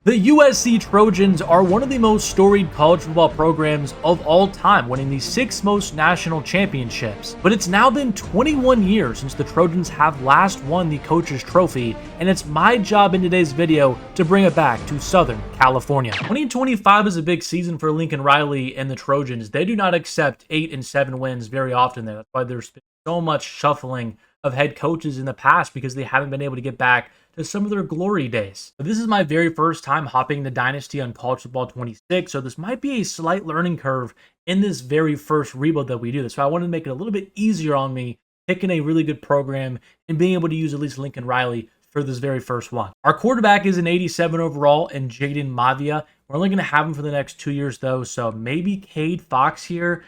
The USC Trojans are one of the most storied college football programs of all time, winning the 6 most national championships. But it's now been 21 years since the Trojans have last won the Coach's Trophy, and it's my job in today's video to bring it back to Southern California. 2025 is a big season for Lincoln Riley and the Trojans. They do not accept 8 and 7 wins very often there. That's why there's been so much shuffling of head coaches in the past, because they haven't been able to get back to some of their glory days. But this is my very first time hopping the Dynasty on College Football 26, so this might be a slight learning curve in this very first rebuild that we do. So I wanted to make it a little bit easier on me, picking a really good program and being able to use at least Lincoln Riley for this very first one. Our quarterback is an 87 overall and Jaden Mavia. We're only going to have him for the next 2 years though, so maybe Cade Fox here,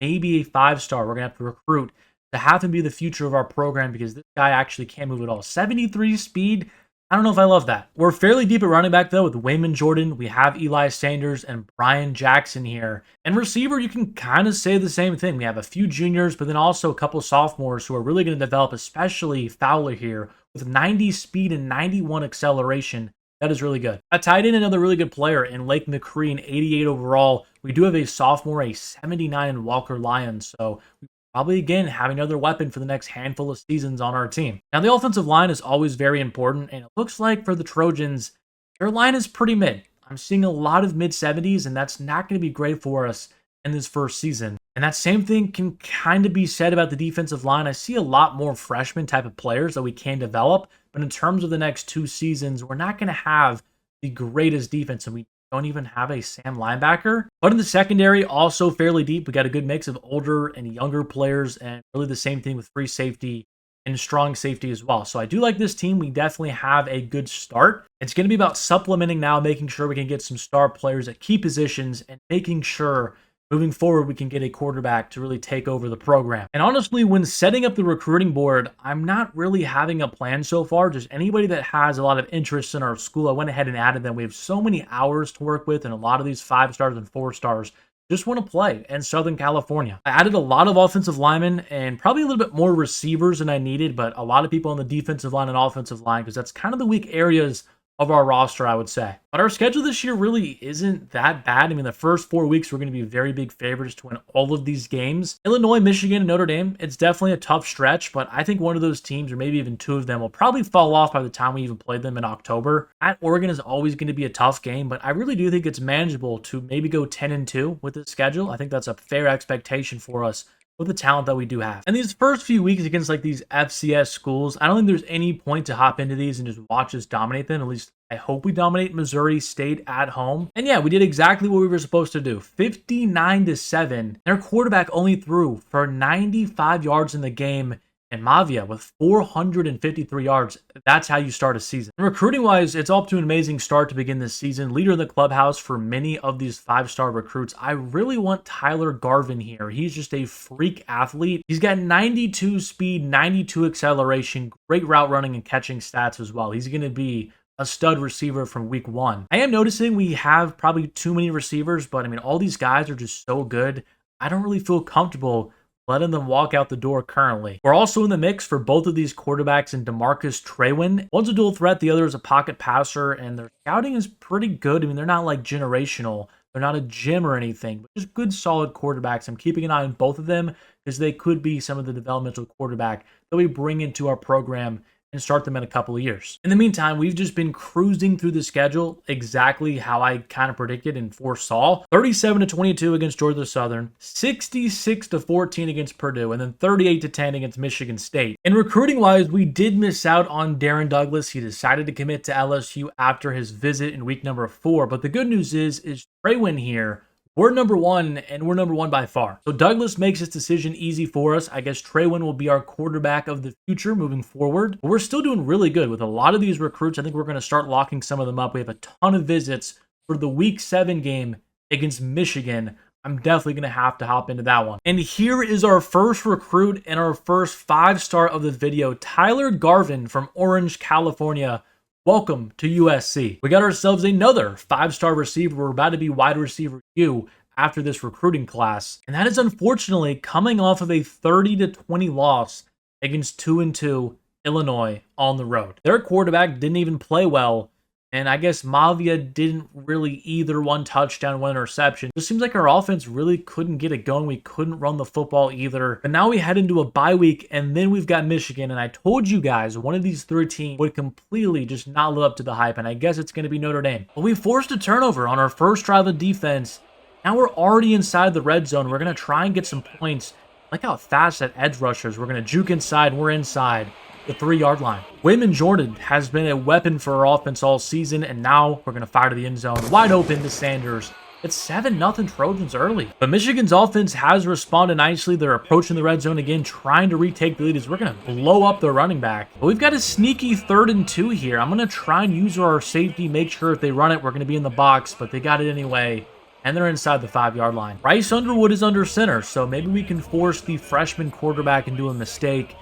maybe a 5-star. We're going to have to recruit to have him be the future of our program, because this guy actually can't move at all. 73 speed, I don't know if I love that. We're fairly deep at running back though with Wayman Jordan. We have Eli Sanders and Brian Jackson here. And receiver, you can kind of say the same thing. We have a few juniors, but then also a couple sophomores who are really going to develop, especially Fowler here with 90 speed and 91 acceleration. That is really good. At tight end, another really good player in Lake McCree, an 88 overall. We do have a sophomore, a 79 in Walker Lyons. So we probably, again, have another weapon for the next handful of seasons on our team. Now, the offensive line is always very important, and it looks like for the Trojans, their line is pretty mid. I'm seeing a lot of mid-70s, and that's not going to be great for us in this first season. And that same thing can kind of be said about the defensive line. I see a lot more freshman type of players that we can develop, but in terms of the next 2 seasons, we're not going to have the greatest defense, and we don't even have a Sam linebacker. But in the secondary, also fairly deep. We got a good mix of older and younger players, and really the same thing with free safety and strong safety as well. So I do like this team. We definitely have a good start. It's going to be about supplementing now, making sure we can get some star players at key positions, and making sure moving forward we can get a quarterback to really take over the program. And honestly, when setting up the recruiting board, I'm not really having a plan so far. Just anybody that has a lot of interest in our school, I went ahead and added them. We have so many hours to work with, and a lot of these 5-stars and 4-stars just want to play in Southern California. I added a lot of offensive linemen and probably a little bit more receivers than I needed, but a lot of people on the defensive line and offensive line, because that's kind of the weak areas of our roster, I would say. But our schedule this year really isn't that bad. I mean, the first 4 weeks, we're going to be very big favorites to win all of these games. Illinois, Michigan, and Notre Dame, it's definitely a tough stretch, but I think one of those teams, or maybe even 2 of them, will probably fall off by the time we even play them in October. At Oregon is always going to be a tough game, but I really do think it's manageable to maybe go 10-2 with this schedule. I think that's a fair expectation for us with the talent that we do have. And these first few weeks against like these FCS schools, I don't think there's any point to hop into these and just watch us dominate them. At least I hope we dominate Missouri State at home. And yeah, we did exactly what we were supposed to do. 59-7. Their quarterback only threw for 95 yards in the game, and Mavia with 453 yards. That's how you start a season. And recruiting-wise, it's up to an amazing start to begin this season. Leader in the clubhouse for many of these 5-star recruits. I really want Tyler Garvin here. He's just a freak athlete. He's got 92 speed, 92 acceleration, great route running and catching stats as well. He's going to be a stud receiver from week 1. I am noticing we have probably too many receivers, but I mean, all these guys are just so good. I don't really feel comfortable letting them walk out the door currently. We're also in the mix for both of these quarterbacks in DeMarcus Traywin. One's a dual threat, the other is a pocket passer, and their scouting is pretty good. I mean, they're not like generational. They're not a gym or anything, but just good, solid quarterbacks. I'm keeping an eye on both of them, because they could be some of the developmental quarterback that we bring into our program and start them in a couple of years. In the meantime, we've just been cruising through the schedule exactly how I kind of predicted and foresaw. 37-22 against Georgia Southern, 66-14 against Purdue, and then 38-10 against Michigan State. And recruiting-wise, we did miss out on Darren Douglas. He decided to commit to LSU after his visit in week number 4. But the good news is Traywin here, we're number 1, and we're number 1 by far. So Douglas makes his decision easy for us. I guess Traywin will be our quarterback of the future moving forward. But we're still doing really good with a lot of these recruits. I think we're going to start locking some of them up. We have a ton of visits for the week 7 game against Michigan. I'm definitely going to have to hop into that one. And here is our first recruit and our first 5-star of the video, Tyler Garvin from Orange, California. Welcome to USC. We got ourselves another 5-star receiver. We're about to be wide receiver U after this recruiting class. And that is unfortunately coming off of a 30-20 loss against 2-2 Illinois on the road. Their quarterback didn't even play well, And I guess Mavia didn't really either one touchdown, one interception. It seems like our offense really couldn't get it going. We couldn't run the football either. But now we head into a bye week, and then we've got Michigan. And I told you guys, one of these 3 teams would completely just not live up to the hype. And I guess it's going to be Notre Dame. But we forced a turnover on our first drive of defense. Now we're already inside the red zone. We're going to try and get some points. Like how fast that edge rushers. We're going to juke inside. We're inside the 3-yard line. Wayman Jordan has been a weapon for our offense all season, and now we're going to fire to the end zone. Wide open to Sanders. It's 7-0 Trojans early. But Michigan's offense has responded nicely. They're approaching the red zone again, trying to retake the lead as we're going to blow up their running back. But we've got a sneaky 3rd and 2 here. I'm going to try and use our safety, make sure if they run it, we're going to be in the box, but they got it anyway. And they're inside the 5-yard line. Bryce Underwood is under center, so maybe we can force the freshman quarterback into a mistake.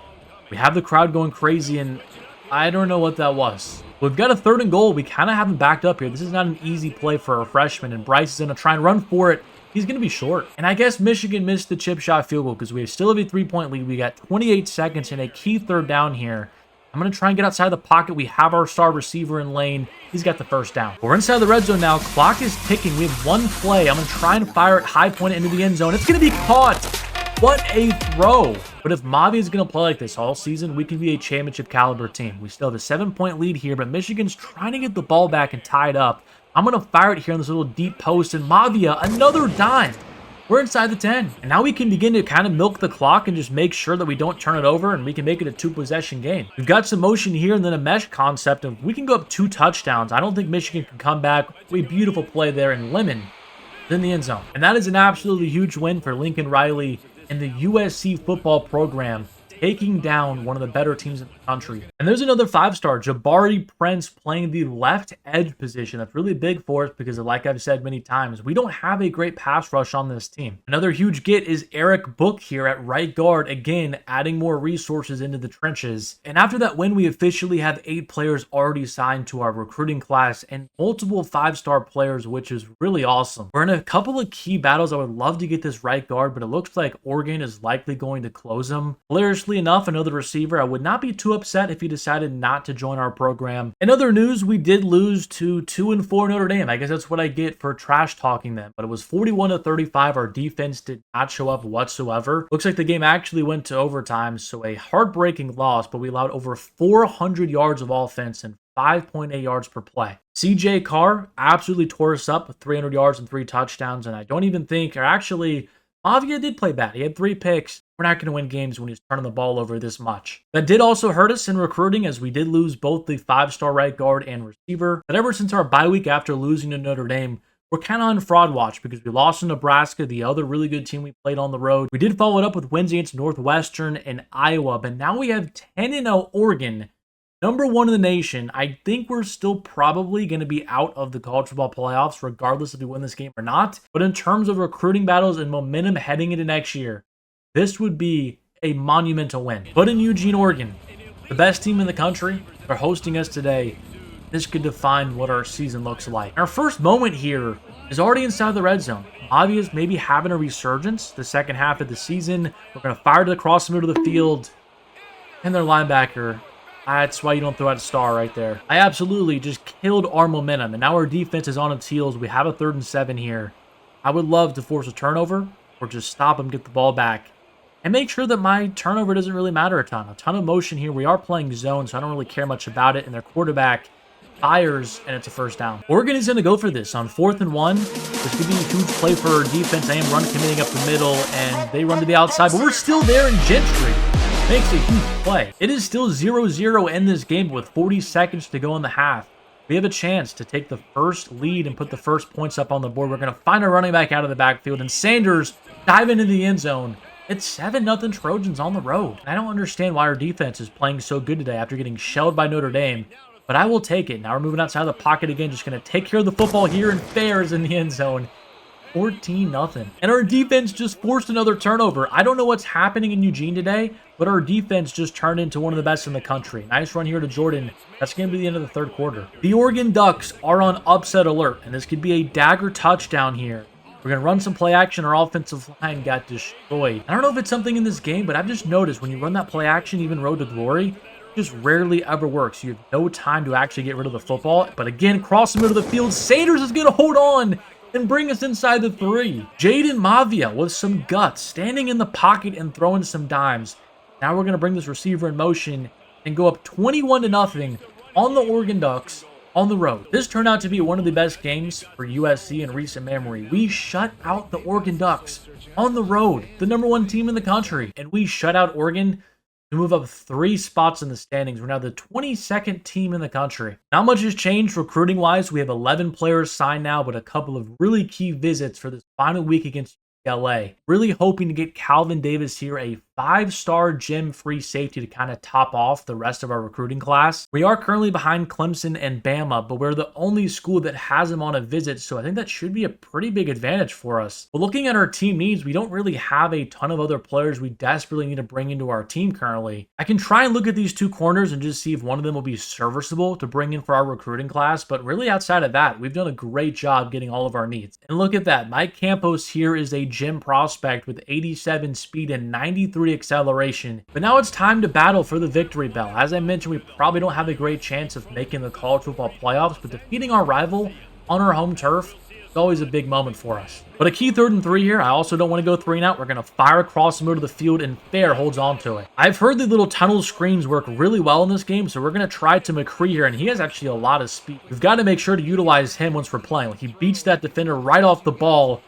We have the crowd going crazy, and I don't know what that was. We've got a 3rd and goal. We kind of haven't backed up here. This is not an easy play for a freshman, and Bryce is going to try and run for it. He's going to be short. And I guess Michigan missed the chip shot field goal because we still have a 3-point lead. We got 28 seconds and a key 3rd down here. I'm going to try and get outside the pocket. We have our star receiver in lane. He's got the 1st down. We're inside the red zone now. Clock is ticking. We have 1 play. I'm going to try and fire it high point into the end zone. It's going to be caught. What a throw. But if Mavi is going to play like this all season, we can be a championship caliber team. We still have a 7-point lead here, but Michigan's trying to get the ball back and tie it up. I'm going to fire it here on this little deep post, and Mavia, another dime. We're inside the 10. And now we can begin to kind of milk the clock and just make sure that we don't turn it over, and we can make it a 2-possession game. We've got some motion here and then a mesh concept, and we can go up 2 touchdowns. I don't think Michigan can come back. A beautiful play there, and Lemon in the end zone. And that is an absolutely huge win for Lincoln Riley and the USC football program, taking down one of the better teams in the country. And there's another 5-star, Jabari Prince, playing the left edge position. That's really big for us because, like I've said many times, we don't have a great pass rush on this team. Another huge get is Eric Book here at right guard, again, adding more resources into the trenches. And after that win, we officially have 8 players already signed to our recruiting class and multiple 5-star players, which is really awesome. We're in a couple of key battles. I would love to get this right guard, but it looks like Oregon is likely going to close him. Hilariously enough, another receiver. I would not be too upset if he decided not to join our program. In other news, we did lose to 2-4 Notre Dame. I guess that's what I get for trash talking them. But it was 41-35. Our defense did not show up whatsoever. Looks like the game actually went to overtime, so a heartbreaking loss, but we allowed over 400 yards of offense and 5.8 yards per play. CJ Carr absolutely tore us up with 300 yards and 3 touchdowns, and I don't even think, or actually, Mavia did play bad. He had 3 picks. We're not going to win games when he's turning the ball over this much. That did also hurt us in recruiting, as we did lose both the 5-star right guard and receiver. But ever since our bye week after losing to Notre Dame, we're kind of on fraud watch because we lost to Nebraska, the other really good team we played on the road. We did follow it up with wins against Northwestern and Iowa, but now we have 10-0 Oregon, number 1 in the nation. I think we're still probably going to be out of the college football playoffs, regardless if we win this game or not. But in terms of recruiting battles and momentum heading into next year, this would be a monumental win. But in Eugene, Oregon, the best team in the country, they're hosting us today. This could define what our season looks like. Our first moment here is already inside the red zone. Obvious, maybe having a resurgence the second half of the season. We're going to fire to across the middle of the field. And their linebacker, that's why you don't throw out a star right there. I absolutely just killed our momentum. And now our defense is on its heels. We have a 3rd and 7 here. I would love to force a turnover or just stop them, get the ball back, and make sure that my turnover doesn't really matter a ton. A ton of motion here. We are playing zone, so I don't really care much about it. And their quarterback fires, and it's a 1st down. Oregon is going to go for this on 4th and 1. This could be a huge play for our defense. I am run committing up the middle, and they run to the outside, but we're still there, and Gentry makes a huge play. It is still 0-0 in this game with 40 seconds to go in the half. We have a chance to take the first lead and put the first points up on the board. We're going to find a running back out of the backfield, and Sanders diving into the end zone. It's 7-0 Trojans on the road. I don't understand why our defense is playing so good today after getting shelled by Notre Dame, but I will take it. Now we're moving outside of the pocket again, just going to take care of the football here, and Fair is in the end zone. 14-0. And our defense just forced another turnover. I don't know what's happening in Eugene today, but our defense just turned into one of the best in the country. Nice run here to Jordan. That's going to be the end of the 3rd quarter. The Oregon Ducks are on upset alert, and this could be a dagger touchdown here. We're going to run some play action. Our offensive line got destroyed. I don't know if it's something in this game, but I've just noticed when you run that play action, even Road to Glory, just rarely ever works. You have no time to actually get rid of the football. But again, cross the middle of the field. Sanders is going to hold on and bring us inside the 3. Jaden Mavia with some guts, standing in the pocket and throwing some dimes. Now we're going to bring this receiver in motion and go up 21-0 on the Oregon Ducks on the road. This turned out to be one of the best games for USC in recent memory. We shut out the Oregon Ducks on the road, the #1 team in the country, and we shut out Oregon to move up 3 spots in the standings. We're now the 22nd team in the country. Not much has changed recruiting-wise. We have 11 players signed now, but a couple of really key visits for this final week against UCLA. Really hoping to get Calvin Davis here, a 5-star gym free safety to kind of top off the rest of our recruiting class. We are currently behind Clemson and Bama, but we're the only school that has him on a visit, so I think that should be a pretty big advantage for us. But looking at our team needs, we don't really have a ton of other players we desperately need to bring into our team currently. I can try and look at these 2 corners and just see if one of them will be serviceable to bring in for our recruiting class, but really outside of that, we've done a great job getting all of our needs. And look at that, Mike Campos here is a gym prospect with 87 speed and 93 acceleration. But now it's time to battle for the victory bell. As I mentioned, we probably don't have a great chance of making the college football playoffs, but defeating our rival on our home turf is always a big moment for us. But a key 3rd and 3 here. I also don't want to go 3 and out. We're going to fire across the middle of the field, and Fair holds on to it. I've heard the little tunnel screens work really well in this game, so we're going to try to McCree here, and he has actually a lot of speed. We've got to make sure to utilize him once we're playing. He beats that defender right off the ball,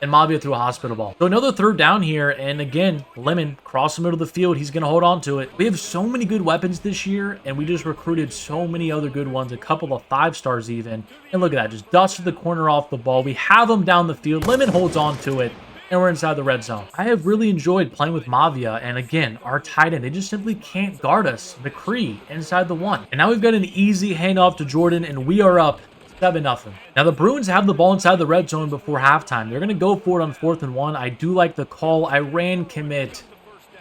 and Mavia threw a hospital ball. So another 3rd down here, and again, Lemon, cross the middle of the field, he's going to hold on to it. We have so many good weapons this year, and we just recruited so many other good ones, a couple of 5-stars even. And look at that, just dusted the corner off the ball. We have him down the field. Lemon holds on to it, and we're inside the red zone. I have really enjoyed playing with Mavia, and again, our tight end, they just simply can't guard us. McCree inside the 1. And now we've got an easy handoff to Jordan, and we are up 7-0. Now the Bruins have the ball inside the red zone before halftime. They're going to go for it on 4th and 1. I do like the call. I ran commit.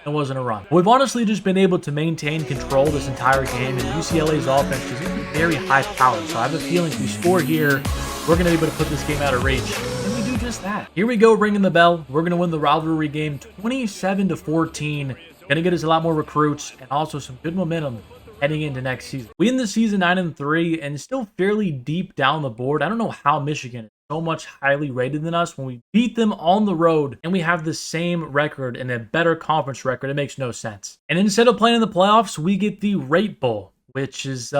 It wasn't a run. We've honestly just been able to maintain control this entire game, and UCLA's offense is very high powered. So I have a feeling if we score here, we're going to be able to put this game out of reach. And we do just that. Here we go, ringing the bell. We're going to win the rivalry game 27-14. Going to get us a lot more recruits and also some good momentum heading into next season. We end the season 9-3 and still fairly deep down the board. I don't know how Michigan is so much highly rated than us when we beat them on the road and we have the same record and a better conference record. It makes no sense. And instead of playing in the playoffs, we get the Rate Bowl, which is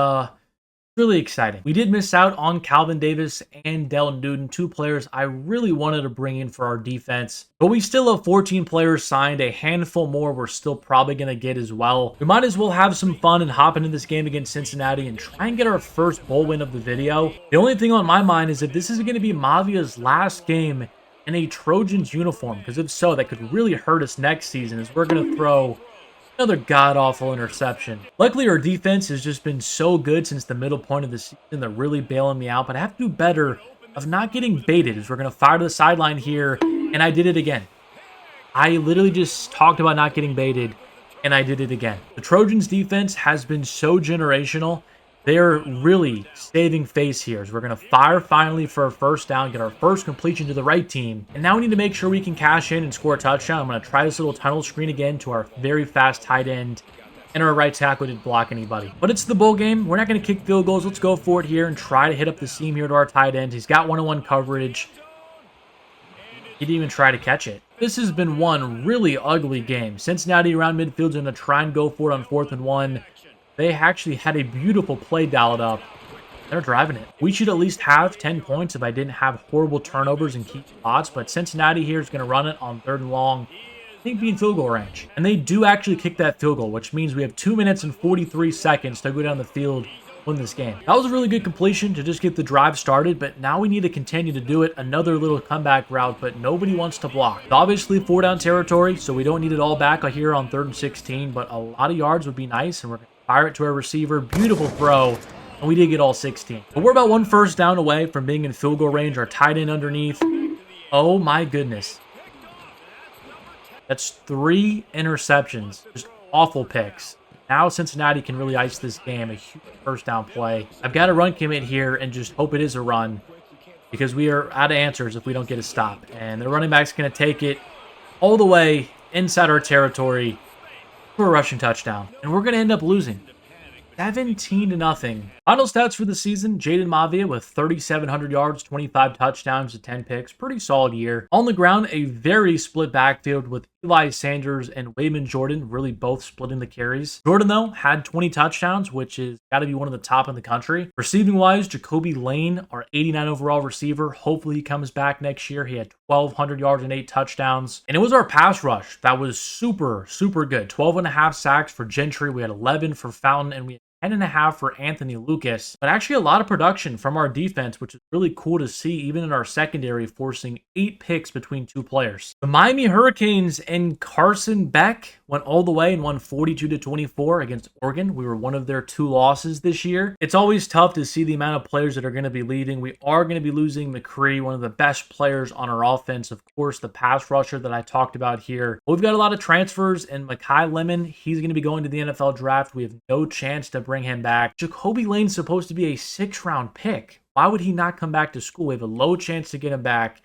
really exciting. We did miss out on Calvin Davis and Del Newton, 2 players I really wanted to bring in for our defense. But we still have 14 players signed, a handful more we're still probably going to get as well. We might as well have some fun and hop into this game against Cincinnati and try and get our first bowl win of the video. The only thing on my mind is if this is going to be Mavia's last game in a Trojans uniform, because if so, that could really hurt us next season as we're going to throw another god-awful interception. Luckily, our defense has just been so good since the middle point of the season. They're really bailing me out, but I have to do better of not getting baited as we're going to fire to the sideline here, and I did it again. I literally just talked about not getting baited, and I did it again. The Trojans' defense has been so generational. They're really saving face here as we're going to fire finally for a first down, get our first completion to the right team. And now we need to make sure we can cash in and score a touchdown. I'm going to try this little tunnel screen again to our very fast tight end. And our right tackle didn't block anybody. But it's the bowl game. We're not going to kick field goals. Let's go for it here and try to hit up the seam here to our tight end. He's got one-on-one coverage. He didn't even try to catch it. This has been one really ugly game. Cincinnati around midfield is going to try and go for it on 4th and 1. They actually had a beautiful play dialed up. They're driving it. We should at least have 10 points if I didn't have horrible turnovers and key spots, but Cincinnati here is going to run it on 3rd and long. I think being field goal range. And they do actually kick that field goal, which means we have 2 minutes and 43 seconds to go down the field, win this game. That was a really good completion to just get the drive started, but now we need to continue to do it. Another little comeback route, but nobody wants to block. It's obviously 4-down territory, so we don't need it all back here on 3rd and 16, but a lot of yards would be nice, and we're going to fire it to our receiver. Beautiful throw, and we did get all 16. But we're about 1 first down away from being in field goal range. Our tight end underneath. Oh my goodness. That's 3 interceptions. Just awful picks. Now Cincinnati can really ice this game. A huge first down play. I've got a run commit here and just hope it is a run because we are out of answers if we don't get a stop. And the running back's going to take it all the way inside our territory for a rushing touchdown. And we're going to end up losing. 17-0. Final stats for the season: Jaden Mavia with 3,700 yards, 25 touchdowns to 10 picks. Pretty solid year. On the ground, a very split backfield with Eli Sanders and Wayman Jordan really both splitting the carries. Jordan, though, had 20 touchdowns, which is got to be one of the top in the country. Receiving wise, Jacoby Lane, our 89 overall receiver, hopefully he comes back next year. He had 1,200 yards and 8 touchdowns. And it was our pass rush that was super, super good. 12.5 sacks for Gentry. We had 11 for Fountain, and we had 10.5 for Anthony Lucas, but actually a lot of production from our defense, which is really cool to see, even in our secondary, forcing 8 picks between 2 players. The Miami Hurricanes and Carson Beck went all the way and won 42-24 against Oregon. We were one of their 2 losses this year. It's always tough to see the amount of players that are going to be leaving. We are going to be losing McCree, one of the best players on our offense. Of course, the pass rusher that I talked about here. We've got a lot of transfers, and Mekhi Lemon, he's going to be going to the NFL draft. We have no chance to bring him back. Jacoby Lane's supposed to be a 6th-round pick. Why would he not come back to school? We have a low chance to get him back,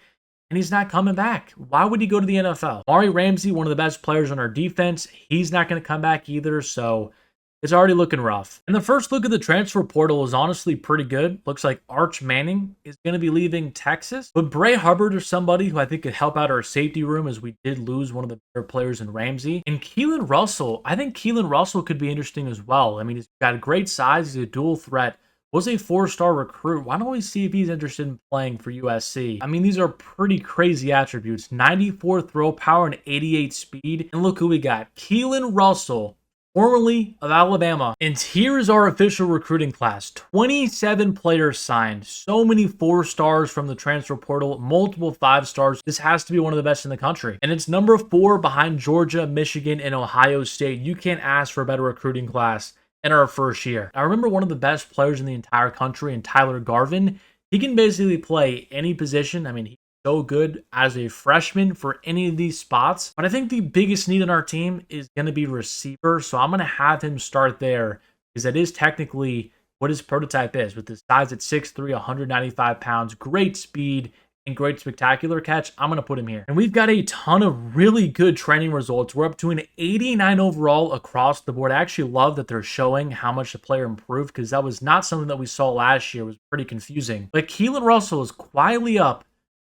and he's not coming back. Why would he go to the NFL? Mari Ramsey, one of the best players on our defense, he's not going to come back either, so it's already looking rough. And the first look at the transfer portal is honestly pretty good. Looks like Arch Manning is going to be leaving Texas. But Bray Hubbard is somebody who I think could help out our safety room, as we did lose one of the better players in Ramsey. And Keelan Russell, I think Keelan Russell could be interesting as well. I mean, he's got a great size. He's a dual threat. Was a 4-star recruit. Why don't we see if he's interested in playing for USC? I mean, these are pretty crazy attributes. 94 throw power and 88 speed. And look who we got. Keelan Russell, formerly of Alabama. And here is our official recruiting class. 27 players signed. So many 4 stars from the transfer portal, multiple 5 stars. This has to be one of the best in the country. And it's number 4 behind Georgia, Michigan, and Ohio State. You can't ask for a better recruiting class in our first year. I remember one of the best players in the entire country, and Tyler Garvin. He can basically play any position. I mean, he's so good as a freshman for any of these spots. But I think the biggest need on our team is going to be receiver. So I'm going to have him start there, because that is technically what his prototype is, with his size at 6'3", 195 pounds, great speed, and great spectacular catch. I'm going to put him here. And we've got a ton of really good training results. We're up to an 89 overall across the board. I actually love that they're showing how much the player improved, because that was not something that we saw last year. It was pretty confusing. But Keelan Russell is quietly up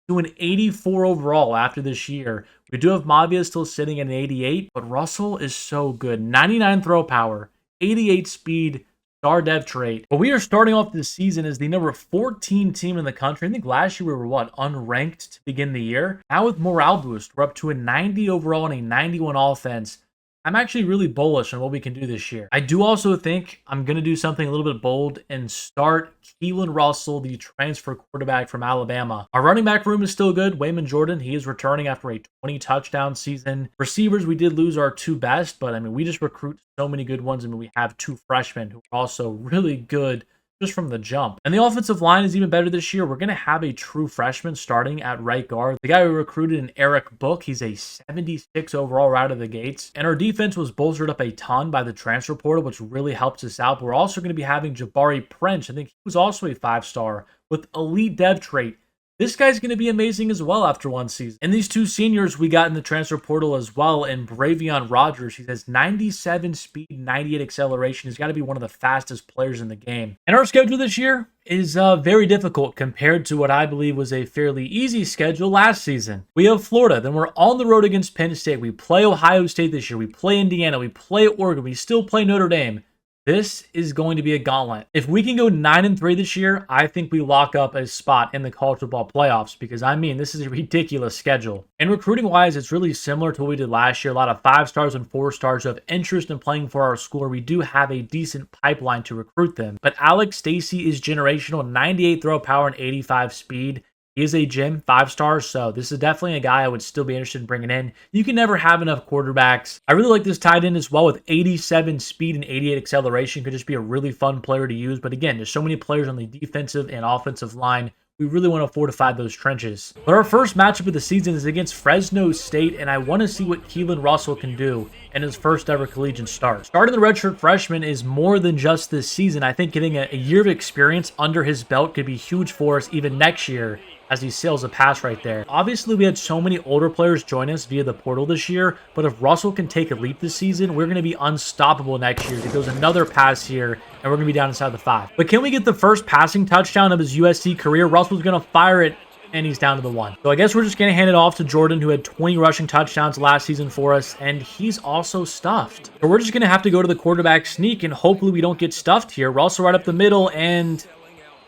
to an 84 overall after this year. We do have Mavia still sitting at an 88, but Russell is so good. 99 throw power, 88 speed, star dev trait. But we are starting off this season as the number 14 team in the country. I think last year we were, unranked to begin the year. Now with morale boost, we're up to a 90 overall and a 91 offense. I'm actually really bullish on what we can do this year. I do also think I'm going to do something a little bit bold and start Keelan Russell, the transfer quarterback from Alabama. Our running back room is still good. Wayman Jordan, he is returning after a 20 touchdown season. Receivers, we did lose our 2 best, but I mean, we just recruit so many good ones. I mean, we have 2 freshmen who are also really good just from the jump. And the offensive line is even better this year. We're going to have a true freshman starting at right guard. The guy we recruited in Eric Book, he's a 76 overall right out of the gates. And our defense was bolstered up a ton by the transfer portal, which really helps us out. But we're also going to be having Jabari Prince. I think he was also a 5-star with elite dev trait. This guy's going to be amazing as well after 1 season. And these 2 seniors we got in the transfer portal as well. And Bravion Rogers, he has 97 speed, 98 acceleration. He's got to be one of the fastest players in the game. And our schedule this year is very difficult compared to what I believe was a fairly easy schedule last season. We have Florida, then we're on the road against Penn State. We play Ohio State this year. We play Indiana. We play Oregon. We still play Notre Dame. This is going to be a gauntlet. If we can go 9-3 this year, I think we lock up a spot in the college football playoffs, because I mean, this is a ridiculous schedule. And recruiting wise, it's really similar to what we did last year. A lot of 5 stars and 4 stars who have interest in playing for our school. We do have a decent pipeline to recruit them. But Alex Stacy is generational, 98 throw power and 85 speed. He is a gym, 5 stars, so this is definitely a guy I would still be interested in bringing in. You can never have enough quarterbacks. I really like this tight end as well with 87 speed and 88 acceleration. Could just be a really fun player to use. But again, there's so many players on the defensive and offensive line. We really want to fortify those trenches. But our first matchup of the season is against Fresno State, and I want to see what Keelan Russell can do in his first ever collegiate start. Starting the redshirt freshman is more than just this season. I think getting a year of experience under his belt could be huge for us even next year as he sails a pass right there. Obviously, we had so many older players join us via the portal this year, but if Russell can take a leap this season, we're going to be unstoppable next year. He goes another pass here, and we're going to be down inside the 5. But can we get the first passing touchdown of his USC career? Russell's going to fire it, and he's down to the 1. So I guess we're just going to hand it off to Jordan, who had 20 rushing touchdowns last season for us, and he's also stuffed. So we're just going to have to go to the quarterback sneak, and hopefully we don't get stuffed here. Russell right up the middle, and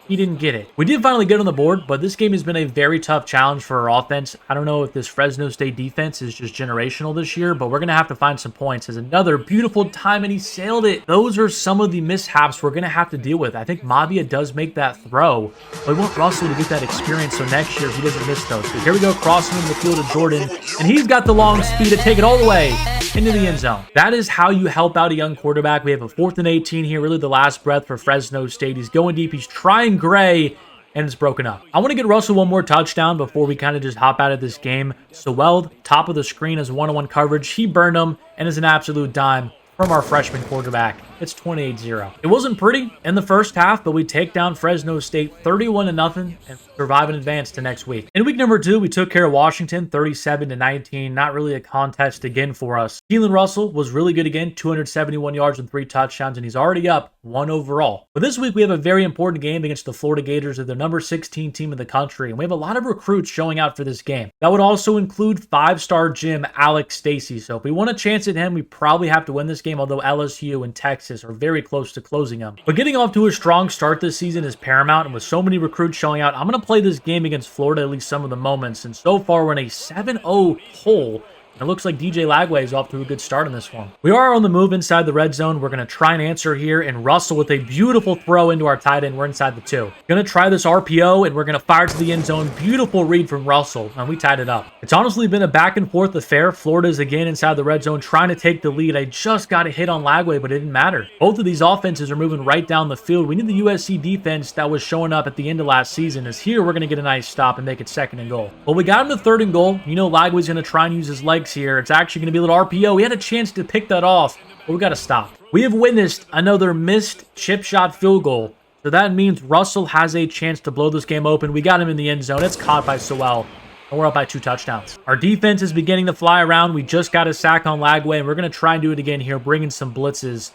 he didn't get it. We did finally get on the board, but this game has been a very tough challenge for our offense. I don't know if this Fresno State defense is just generational this year, but we're going to have to find some points. As another beautiful time, and he sailed it. Those are some of the mishaps we're going to have to deal with. I think Mavia does make that throw, but we want Russell to get that experience so next year he doesn't miss those. So here we go, crossing in the field to Jordan, and he's got the long speed to take it all the way into the end zone. That is how you help out a young quarterback. We have a 4th and 18 here, really the last breath for Fresno State. He's going deep, he's trying Gray, and it's broken up. I want to get Russell one more touchdown before we kind of just hop out of this game. Sewell, top of the screen, as one-on-one coverage. He burned him, and is an absolute dime from our freshman quarterback. It's 28-0. It wasn't pretty in the first half, but we take down Fresno State 31-0 and survive and advance to next week. In week number 2, we took care of Washington 37-19. Not really a contest again for us. Keelan Russell was really good again, 271 yards and 3 touchdowns, and he's already up 1 overall. But this week we have a very important game against the Florida Gators. They're the number 16 team in the country, and we have a lot of recruits showing out for this game. That would also include 5-star Jim Alex Stacy. So if we want a chance at him, we probably have to win this game, although LSU and Texas are very close to closing them. But getting off to a strong start this season is paramount, and with so many recruits showing out, I'm going to play this game against Florida at least some of the moments, and so far we're in a 7-0 hole. It looks like DJ Lagway is off to a good start in this one. We are on the move inside the red zone. We're going to try and answer here, and Russell with a beautiful throw into our tight end. We're inside the 2. Going to try this RPO, and we're going to fire to the end zone. Beautiful read from Russell, and we tied it up. It's honestly been a back-and-forth affair. Florida's again inside the red zone trying to take the lead. I just got a hit on Lagway, but it didn't matter. Both of these offenses are moving right down the field. We need the USC defense that was showing up at the end of last season, as here we're going to get a nice stop and make it 2nd and goal. Well, we got him to 3rd and goal. You know Lagway's going to try and use his legs here. It's actually going to be a little RPO. We had a chance to pick that off, but we got to stop. We have witnessed another missed chip shot field goal, so that means Russell has a chance to blow this game open. We got him in the end zone. It's caught by Sewell, and we're up by 2 touchdowns. Our defense is beginning to fly around. We just got a sack on Lagway, and we're going to try and do it again here, bringing some blitzes.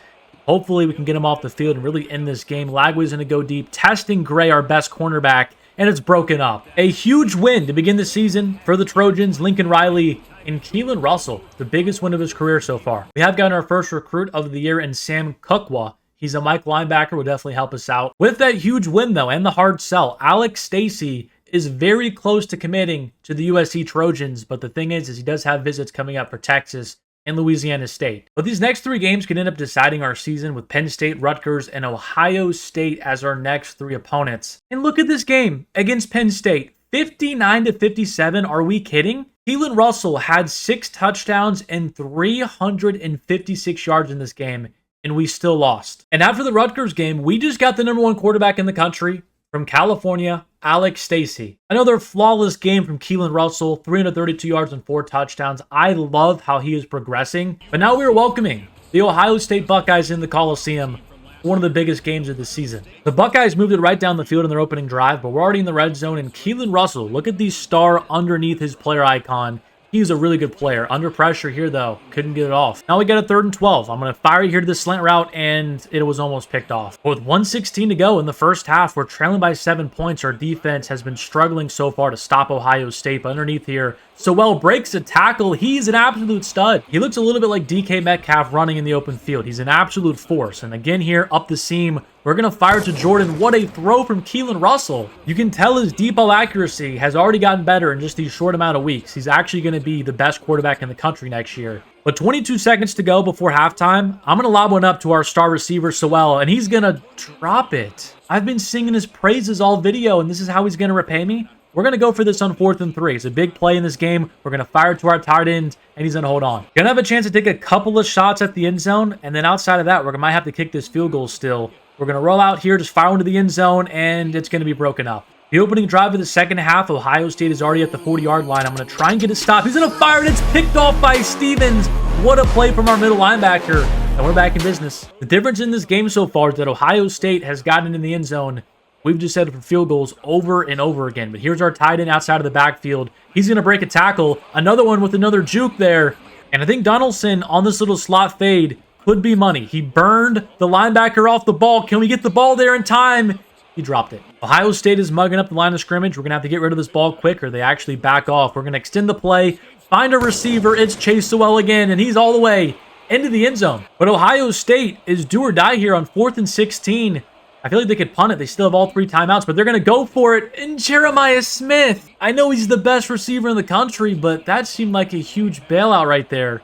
Hopefully, we can get him off the field and really end this game. Lagway's going to go deep, testing Gray, our best cornerback, and it's broken up. A huge win to begin the season for the Trojans. Lincoln Riley and Keelan Russell, the biggest win of his career so far. We have gotten our first recruit of the year in Sam Kukwa. He's a Mike linebacker, will definitely help us out. With that huge win, though, and the hard sell, Alex Stacy is very close to committing to the USC Trojans, but the thing is he does have visits coming up for Texas and Louisiana State. But these next 3 games could end up deciding our season, with Penn State, Rutgers, and Ohio State as our next 3 opponents. And look at this game against Penn State. 59-57. Are we kidding? Keelan Russell had 6 touchdowns and 356 yards in this game, and we still lost. And after the Rutgers game, we just got the number 1 quarterback in the country from California, Alex Stacy. Another flawless game from Keelan Russell, 332 yards and 4 touchdowns. I love how he is progressing. But now we are welcoming the Ohio State Buckeyes in the Coliseum, one of the biggest games of the season. The Buckeyes moved it right down the field in their opening drive, but we're already in the red zone, and Keelan Russell, look at the star underneath his player icon. He's a really good player. Under pressure here, though. Couldn't get it off. Now we got a 3rd and 12. I'm going to fire here to the slant route, and it was almost picked off. With 1:16 to go in the first half, we're trailing by 7 points. Our defense has been struggling so far to stop Ohio State, but underneath here, Sewell breaks a tackle. He's an absolute stud. He looks a little bit like DK Metcalf running in the open field. He's an absolute force. And again here, up the seam, we're going to fire to Jordan. What a throw from Keelan Russell. You can tell his deep ball accuracy has already gotten better in just these short amount of weeks. He's actually going to be the best quarterback in the country next year. But 22 seconds to go before halftime, I'm going to lob one up to our star receiver, Sewell, and he's going to drop it. I've been singing his praises all video, and this is how he's going to repay me? We're going to go for this on 4th and 3. It's a big play in this game. We're going to fire to our tight end, and he's going to hold on. Going to have a chance to take a couple of shots at the end zone, and then outside of that, we might have to kick this field goal still. We're going to roll out here, just fire into the end zone, and it's going to be broken up. The opening drive of the second half, Ohio State is already at the 40-yard line. I'm going to try and get a stop. He's going to fire, and it's picked off by Stevens. What a play from our middle linebacker. And we're back in business. The difference in this game so far is that Ohio State has gotten in the end zone We've just settled for field goals over and over again. But here's our tight end outside of the backfield. He's going to break a tackle. Another one with another juke there. And I think Donaldson on this little slot fade could be money. He burned the linebacker off the ball. Can we get the ball there in time? He dropped it. Ohio State is mugging up the line of scrimmage. We're going to have to get rid of this ball quick or they actually back off. We're going to extend the play, find a receiver. It's Chase Sewell again, and he's all the way into the end zone. But Ohio State is do or die here on 4th and 16. I feel like they could punt it. They still have all 3 timeouts, but they're going to go for it. And Jeremiah Smith. I know he's the best receiver in the country, but that seemed like a huge bailout right there.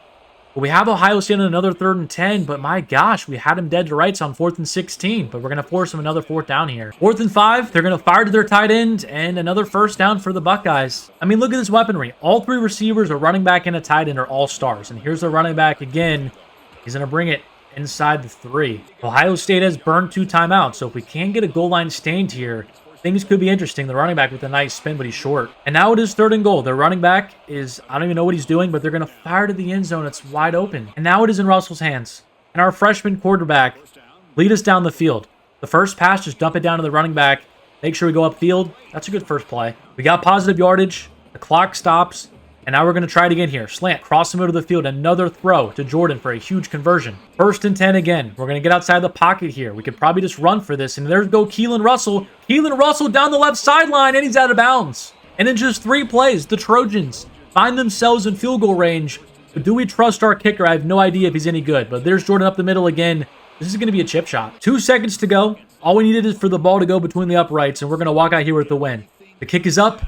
But we have Ohio State on another 3rd and 10, but my gosh, we had him dead to rights on 4th and 16, but we're going to force him another 4th down here. 4th and 5, they're going to fire to their tight end, and another 1st down for the Buckeyes. I mean, look at this weaponry. All 3 receivers, a running back, and a tight end are all stars. And here's the running back again. He's going to bring it inside the 3. Ohio State has burned 2 timeouts, so if we can get a goal line stained here, things could be interesting. The running back with a nice spin, but he's short. And now it is 3rd and goal. Their running back is, I don't even know what he's doing, but they're going to fire to the end zone. It's wide open. And now it is in Russell's hands. And our freshman quarterback lead us down the field. The first pass, just dump it down to the running back. Make sure we go upfield. That's a good first play. We got positive yardage. The clock stops. And now we're going to try it again here. Slant, cross the middle of the field. Another throw to Jordan for a huge conversion. 1st and 10 again. We're going to get outside the pocket here. We could probably just run for this. And there's go Keelan Russell. Keelan Russell down the left sideline, and he's out of bounds. And in just 3 plays, the Trojans find themselves in field goal range. But do we trust our kicker? I have no idea if he's any good. But there's Jordan up the middle again. This is going to be a chip shot. 2 seconds to go. All we needed is for the ball to go between the uprights, and we're going to walk out here with the win. The kick is up.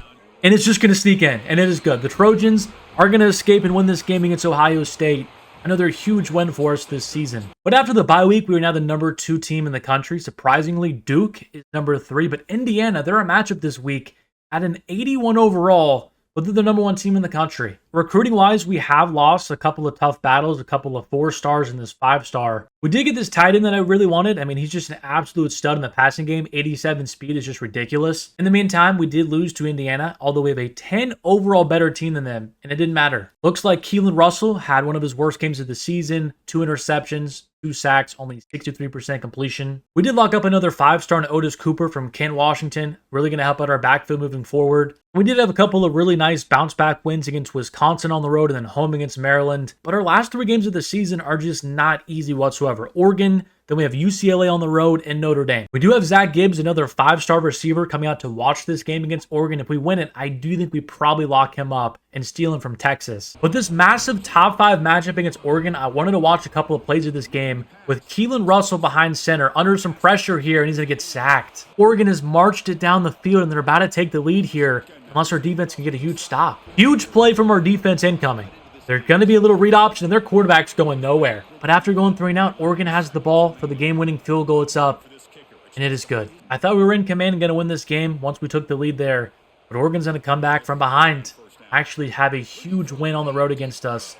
And it's just going to sneak in, and it is good. The Trojans are going to escape and win this game against Ohio State. Another huge win for us this season. But after the bye week, we are now the number 2 team in the country. Surprisingly, Duke is number 3, but Indiana, they're a matchup this week at an 81 overall, but they're the number 1 team in the country. Recruiting-wise, we have lost a couple of tough battles, a couple of 4-stars and this 5-star. We did get this tight end that I really wanted. I mean, he's just an absolute stud in the passing game. 87 speed is just ridiculous. In the meantime, we did lose to Indiana, although we have a 10 overall better team than them, and it didn't matter. Looks like Keelan Russell had one of his worst games of the season, 2 interceptions, 2 sacks, only 63% completion. We did lock up another 5-star in Otis Cooper from Kent, Washington. Really going to help out our backfield moving forward. We did have a couple of really nice bounce-back wins against Wisconsin on the road and then home against Maryland. But our last 3 games of the season are just not easy whatsoever. Oregon, then we have UCLA on the road and Notre Dame. We do have Zach Gibbs, another 5-star receiver, coming out to watch this game against Oregon. If we win it, I do think we probably lock him up and steal him from Texas. But this massive top 5 matchup against Oregon, I wanted to watch a couple of plays of this game with Keelan Russell behind center, under some pressure here, and he's going to get sacked. Oregon has marched it down the field, and they're about to take the lead here, unless our defense can get a huge stop. Huge play from our defense incoming. They're going to be a little read option, and their quarterback's going nowhere. But after going 3 and out, Oregon has the ball for the game-winning field goal. It's up, and it is good. I thought we were in command and going to win this game once we took the lead there. But Oregon's going to come back from behind, actually have a huge win on the road against us.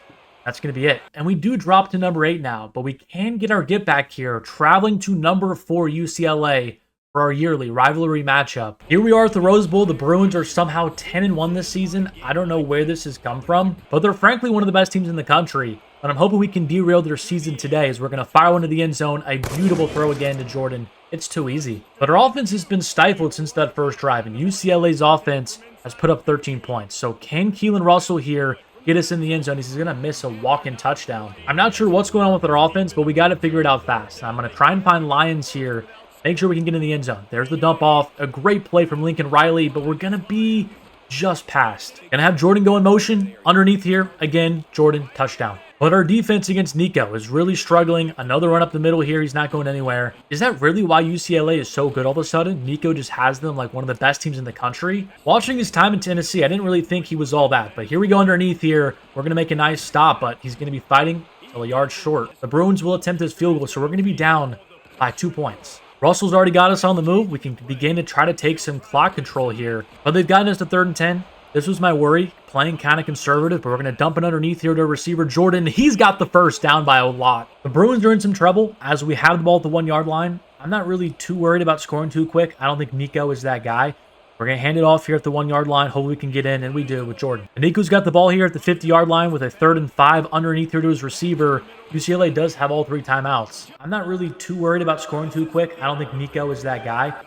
That's going to be it. And we do drop to number 8 now, but we can get our get back here, traveling to number 4 UCLA for our yearly rivalry matchup. Here we are at the Rose Bowl. The Bruins are somehow 10-1 this season. I don't know where this has come from, but they're frankly one of the best teams in the country. But I'm hoping we can derail their season today as we're going to fire one to the end zone. A beautiful throw again to Jordan. It's too easy. But our offense has been stifled since that first drive, and UCLA's offense has put up 13 points. So can Keelan Russell here get us in the end zone? He's going to miss a walk-in touchdown. I'm not sure what's going on with our offense, but we got to figure it out fast. I'm going to try and find Lions here. Make sure we can get in the end zone. There's the dump off. A great play from Lincoln Riley, but we're going to be just past. Going to have Jordan go in motion underneath here. Again, Jordan, touchdown. But our defense against Nico is really struggling. Another run up the middle here. He's not going anywhere. Is that really why UCLA is so good all of a sudden? Nico just has them like one of the best teams in the country. Watching his time in Tennessee, I didn't really think he was all that. But here we go underneath here. We're going to make a nice stop, but he's going to be fighting till a yard short. The Bruins will attempt this field goal, so we're going to be down by 2 points. Russell's already got us on the move. We can begin to try to take some clock control here. But they've gotten us to 3rd and 10. This was my worry, playing kind of conservative, but we're going to dump it underneath here to receiver Jordan. He's got the first down by a lot. The Bruins are in some trouble as we have the ball at the 1-yard line. I'm not really too worried about scoring too quick. I don't think Nico is that guy. We're going to hand it off here at the 1-yard line. Hopefully we can get in, and we do with Jordan. And Nico's got the ball here at the 50-yard line with a 3rd and 5 underneath here to his receiver. UCLA does have all 3 timeouts. I'm not really too worried about scoring too quick. I don't think Nico is that guy.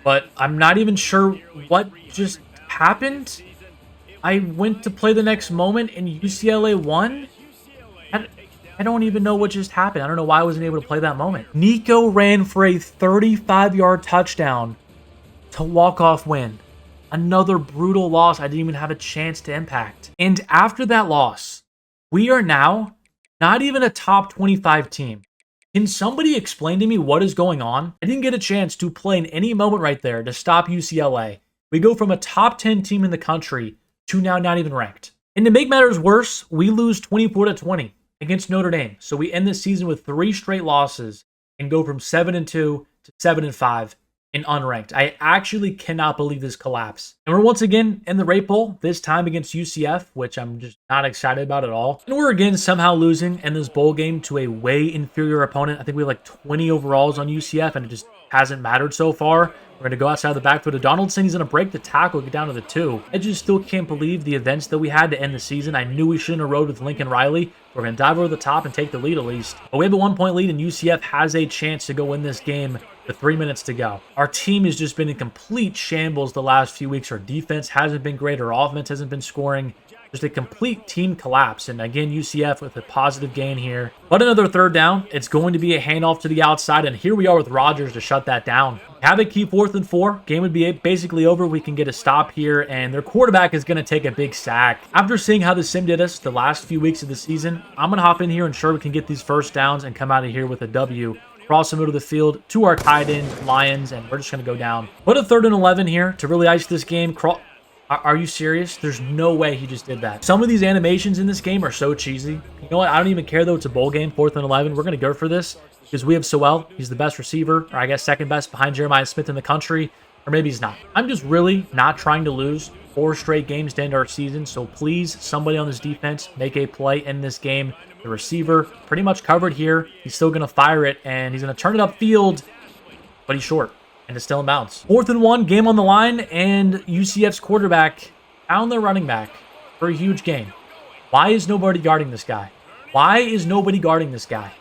but I'm not even sure what just happened. I went to play the next moment and UCLA won. I, I don't even know what just happened. I don't know why I wasn't able to play that moment. Nico ran for a 35-yard touchdown to walk-off win. Another brutal loss I didn't even have a chance to impact. And after that loss, we are now not even a top 25 team. Can somebody explain to me what is going on? I didn't get a chance to play in any moment right there to stop UCLA. We go from a top 10 team in the country to now not even ranked. And to make matters worse, we lose 24-20 against Notre Dame. So we end this season with 3 straight losses and go from 7-2 to 7-5 in unranked. I actually cannot believe this collapse. And we're once again in the rate poll, this time against UCF, which I'm just not excited about at all. And we're again somehow losing in this bowl game to a way inferior opponent. I think we have like 20 overalls on UCF, and it just hasn't mattered so far. We're going to go outside the backfield to Donaldson. He's going to break the tackle, get down to the 2. I just still can't believe the events that we had to end the season. I knew we shouldn't have rode with Lincoln Riley. We're going to dive over the top and take the lead at least. But we have a 1-point lead, and UCF has a chance to go win this game with 3 minutes to go. Our team has just been in complete shambles the last few weeks. Our defense hasn't been great. Our offense hasn't been scoring. Just a complete team collapse. And again, UCF with a positive gain here. But another third down. It's going to be a handoff to the outside. And here we are with Rodgers to shut that down. Have it keep 4th and 4. Game would be basically over. We can get a stop here. And their quarterback is going to take a big sack. After seeing how the sim did us the last few weeks of the season, I'm going to hop in here and ensure we can get these first downs and come out of here with a W. Cross the middle of the field to our tight end, Lions, and we're just going to go down. Put a 3rd and 11 here to really ice this game. Are you serious? There's no way he just did that. Some of these animations in this game are so cheesy. You know what? I don't even care, though. It's a bowl game, 4th and 11. We're going to go for this because we have Sewell. He's the best receiver, or I guess second best behind Jeremiah Smith in the country, or maybe he's not. I'm just really not trying to lose 4 straight games to end our season, so please, somebody on this defense, make a play in this game. The receiver pretty much covered here. He's still going to fire it, and he's going to turn it upfield, but he's short. And it's still in bounds. 4th and 1, game on the line, and UCF's quarterback found their running back for a huge gain. Why is nobody guarding this guy? Why is nobody guarding this guy?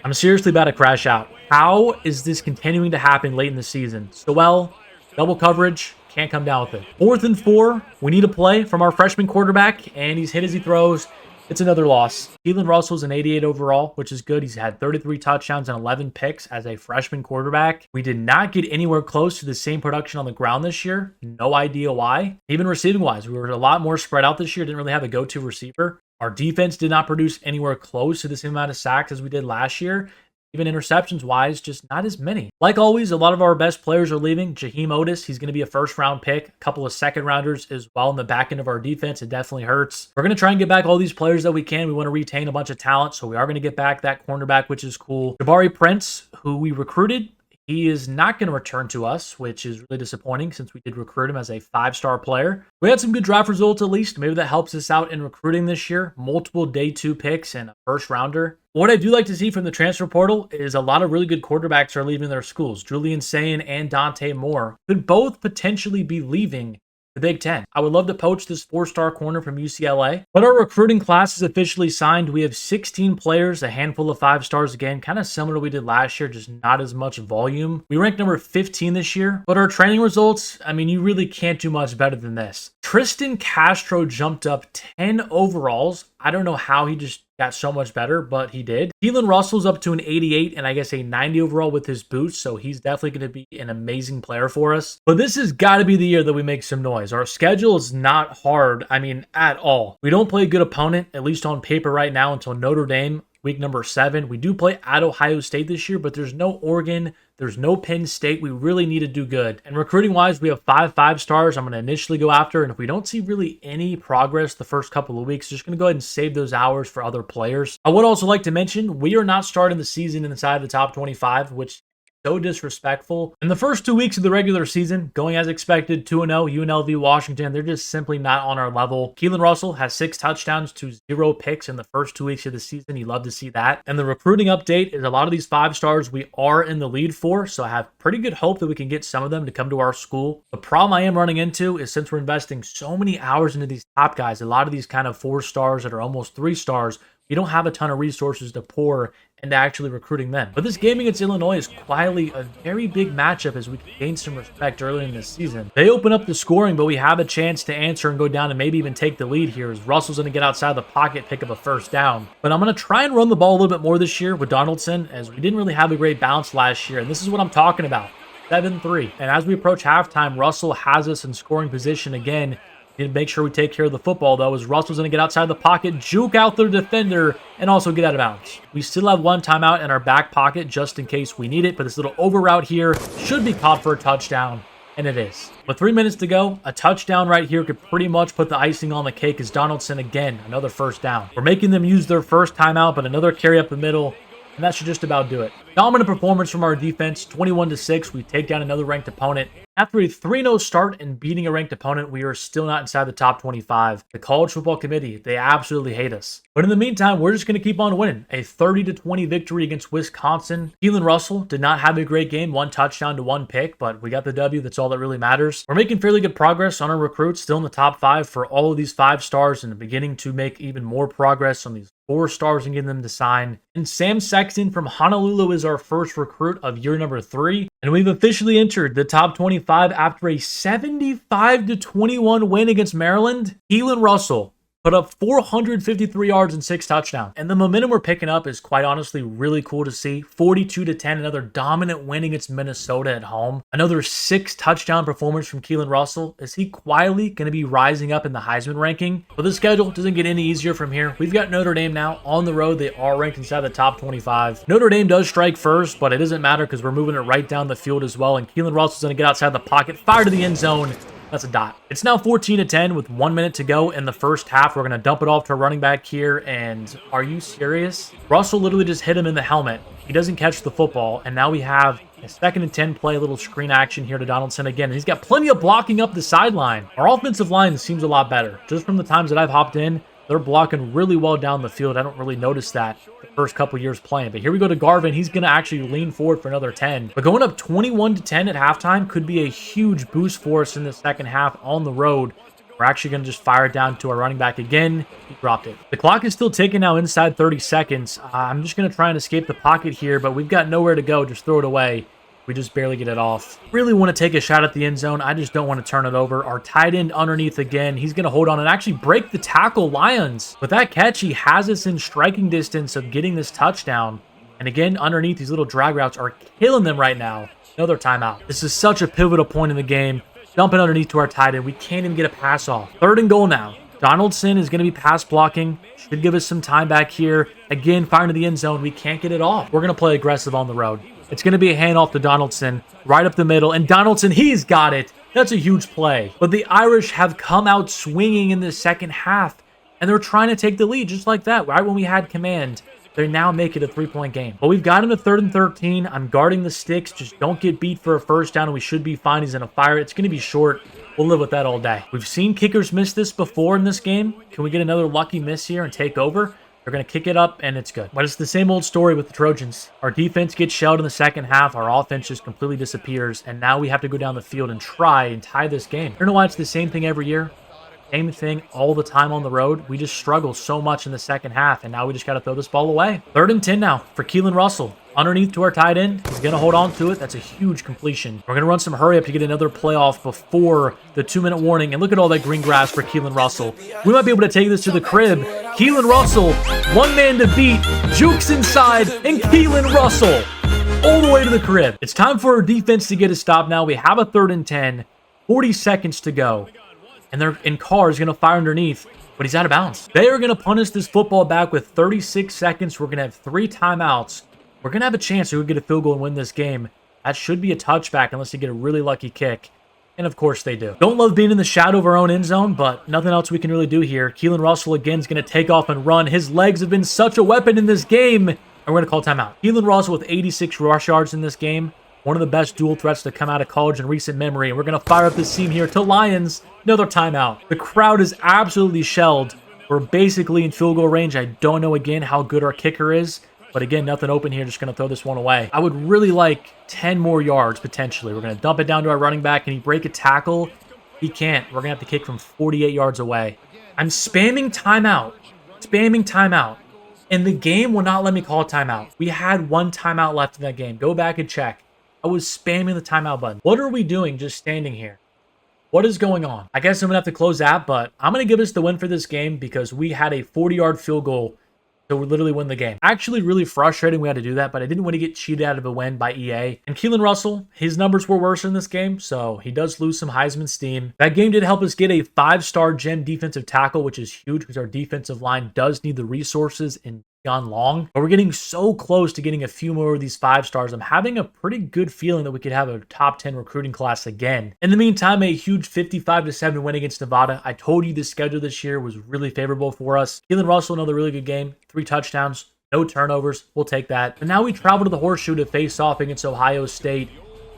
I'm seriously about to crash out. How is this continuing to happen late in the season? Sewell, double coverage, can't come down with it. 4th and 4, we need a play from our freshman quarterback, and he's hit as he throws. It's another loss. Keelan Russell's an 88 overall, which is good. He's had 33 touchdowns and 11 picks as a freshman quarterback. We did not get anywhere close to the same production on the ground this year. No idea why. Even receiving-wise, we were a lot more spread out this year. Didn't really have a go-to receiver. Our defense did not produce anywhere close to the same amount of sacks as we did last year. Even interceptions-wise, just not as many. Like always, a lot of our best players are leaving. Jaheim Otis, he's going to be a first-round pick. A couple of second-rounders as well in the back end of our defense. It definitely hurts. We're going to try and get back all these players that we can. We want to retain a bunch of talent, so we are going to get back that cornerback, which is cool. Jabari Prince, who we recruited, he is not going to return to us, which is really disappointing since we did recruit him as a 5-star player. We had some good draft results at least. Maybe that helps us out in recruiting this year. Multiple day 2 picks and a first rounder. What I do like to see from the transfer portal is a lot of really good quarterbacks are leaving their schools. Julian Sayin and Dante Moore could both potentially be leaving the Big Ten. I would love to poach this 4-star corner from UCLA. But our recruiting class is officially signed. We have 16 players, a handful of 5 stars again, kind of similar to what we did last year, just not as much volume. We ranked number 15 this year, but our training results, I mean, you really can't do much better than this. Tristan Castro jumped up 10 overalls. I don't know how he just got so much better, but he did. Keelan Russell's up to an 88 and I guess a 90 overall with his boots, so he's definitely going to be an amazing player for us. But this has got to be the year that we make some noise. Our schedule is not hard, I mean, at all. We don't play a good opponent, at least on paper right now, until Notre Dame, week number 7. We do play at Ohio State this year, but there's no Oregon. There's no Penn State. We really need to do good. And recruiting-wise, we have 5 stars I'm going to initially go after. And if we don't see really any progress the first couple of weeks, just going to go ahead and save those hours for other players. I would also like to mention, we are not starting the season inside the top 25, which so disrespectful. In the first 2 weeks of the regular season, going as expected, 2-0, UNLV, Washington, they're just simply not on our level. Keelan Russell has 6 touchdowns to 0 picks in the first 2 weeks of the season. You love to see that. And the recruiting update is a lot of these 5 stars we are in the lead for, so I have pretty good hope that we can get some of them to come to our school. The problem I am running into is since we're investing so many hours into these top guys, a lot of these kind of 4 stars that are almost 3 stars, you don't have a ton of resources to pour and actually recruiting them. But this game against Illinois is quietly a very big matchup as we gain some respect early in this season. They open up the scoring, but we have a chance to answer and go down and maybe even take the lead here as Russell's going to get outside the pocket, pick up a first down. But I'm going to try and run the ball a little bit more this year with Donaldson as we didn't really have a great bounce last year. And this is what I'm talking about. 7-3. And as we approach halftime, Russell has us in scoring position again. Need to make sure we take care of the football, though, as Russell's going to get outside the pocket, juke out the defender, and also get out of bounds. We still have one timeout in our back pocket just in case we need it, but this little over route here should be caught for a touchdown, and it is. With 3 minutes to go, a touchdown right here could pretty much put the icing on the cake as Donaldson, again, another first down. We're making them use their first timeout, but another carry up the middle, and that should just about do it. Dominant performance from our defense, 21-6. We take down another ranked opponent. After a 3-0 start and beating a ranked opponent, we are still not inside the top 25. The College Football Committee, they absolutely hate us. But in the meantime, we're just going to keep on winning. A 30-20 victory against Wisconsin. Keelan Russell did not have a great game, 1 touchdown to 1 pick, but we got the W. That's all that really matters. We're making fairly good progress on our recruits, still in the top 5 for all of these 5 stars and beginning to make even more progress on these 4 stars and getting them to sign. And Sam Sexton from Honolulu is our first recruit of year number 3. And we've officially entered the top 25 after a 75-21 win against Maryland. Keelan Russell put up 453 yards and 6 touchdowns. And the momentum we're picking up is quite honestly really cool to see. 42-10, another dominant win against Minnesota at home. Another 6 touchdown performance from Keelan Russell. Is he quietly going to be rising up in the Heisman ranking? But the schedule doesn't get any easier from here. We've got Notre Dame now on the road. They are ranked inside the top 25. Notre Dame does strike first, but it doesn't matter because we're moving it right down the field as well. And Keelan Russell's going to get outside the pocket, fire to the end zone. That's a dot. It's now 14-10 with 1 minute to go in the first half. We're going to dump it off to a running back here, and are you serious? Russell literally just hit him in the helmet. He doesn't catch the football, and now we have a 2nd and 10 play, a little screen action here to Donaldson again. He's got plenty of blocking up the sideline. Our offensive line seems a lot better. Just from the times that I've hopped in, they're blocking really well down the field. I don't really notice that the first couple years playing. But here we go to Garvin. He's going to actually lean forward for another 10. But going up 21-10 at halftime could be a huge boost for us in the second half on the road. We're actually going to just fire it down to our running back again. He dropped it. The clock is still ticking now inside 30 seconds. I'm just going to try and escape the pocket here, but we've got nowhere to go. Just throw it away. We just barely get it off. Really want to take a shot at the end zone. I just don't want to turn it over. Our tight end underneath again. He's going to hold on and actually break the tackle. Lions. With that catch, he has us in striking distance of getting this touchdown. And again, underneath, these little drag routes are killing them right now. Another timeout. This is such a pivotal point in the game. Dumping underneath to our tight end. We can't even get a pass off. 3rd and goal now. Donaldson is going to be pass blocking. Should give us some time back here. Again, firing to the end zone. We can't get it off. We're going to play aggressive on the road. It's going to be a handoff to Donaldson, right up the middle. And Donaldson, he's got it. That's a huge play. But the Irish have come out swinging in the second half. And they're trying to take the lead just like that. Right when we had command, they now make it a 3-point game. But we've got him to 3rd and 13. I'm guarding the sticks. Just don't get beat for a first down. And we should be fine. He's going to fire it. It's going to be short. We'll live with that all day. We've seen kickers miss this before in this game. Can we get another lucky miss here and take over? They're going to kick it up, and it's good. But it's the same old story with the Trojans. Our defense gets shelled in the second half. Our offense just completely disappears, and now we have to go down the field and try and tie this game. I don't know why it's the same thing every year. Same thing all the time on the road. We just struggle so much in the second half, and now we just got to throw this ball away. 3rd and 10 now for Keelan Russell. Underneath to our tight end. He's going to hold on to it. That's a huge completion. We're going to run some hurry up to get another playoff before the 2-minute warning. And look at all that green grass for Keelan Russell. We might be able to take this to the crib. Keelan Russell, one man to beat. Jukes inside, and Keelan Russell all the way to the crib. It's time for our defense to get a stop now. We have a 3rd and 10. 40 seconds to go. And they're in cars going to fire underneath. But he's out of bounds. They are going to punish this football back with 36 seconds. We're going to have 3 timeouts. We're going to have a chance to get a field goal and win this game. That should be a touchback unless they get a really lucky kick. And of course they do. Don't love being in the shadow of our own end zone, but nothing else we can really do here. Keelan Russell again is going to take off and run. His legs have been such a weapon in this game. And we're going to call timeout. Keelan Russell with 86 rush yards in this game. One of the best dual threats to come out of college in recent memory. And we're going to fire up this seam here to Lions. Another timeout. The crowd is absolutely shelled. We're basically in field goal range. I don't know again how good our kicker is. But again, nothing open here. Just going to throw this one away. I would really like 10 more yards, potentially. We're going to dump it down to our running back. Can he break a tackle? He can't. We're going to have to kick from 48 yards away. I'm spamming timeout. Spamming timeout. And the game will not let me call a timeout. We had one timeout left in that game. Go back and check. I was spamming the timeout button. What are we doing just standing here? What is going on? I guess I'm going to have to close that, but I'm going to give us the win for this game because we had a 40-yard field goal to literally win the game. Actually, really frustrating we had to do that, but I didn't want to get cheated out of a win by EA. And Keelan Russell, his numbers were worse in this game, so he does lose some Heisman steam. That game did help us get a 5-star gem defensive tackle, which is huge because our defensive line does need the resources in Long, but we're getting so close to getting a few more of these 5 stars. I'm having a pretty good feeling that we could have a top 10 recruiting class again. In the meantime, a huge 55-7 win against Nevada. I told you the schedule this year was really favorable for us. Keelan Russell, another really good game, 3 touchdowns, no turnovers. We'll take that. But now we travel to the Horseshoe to face off against Ohio State.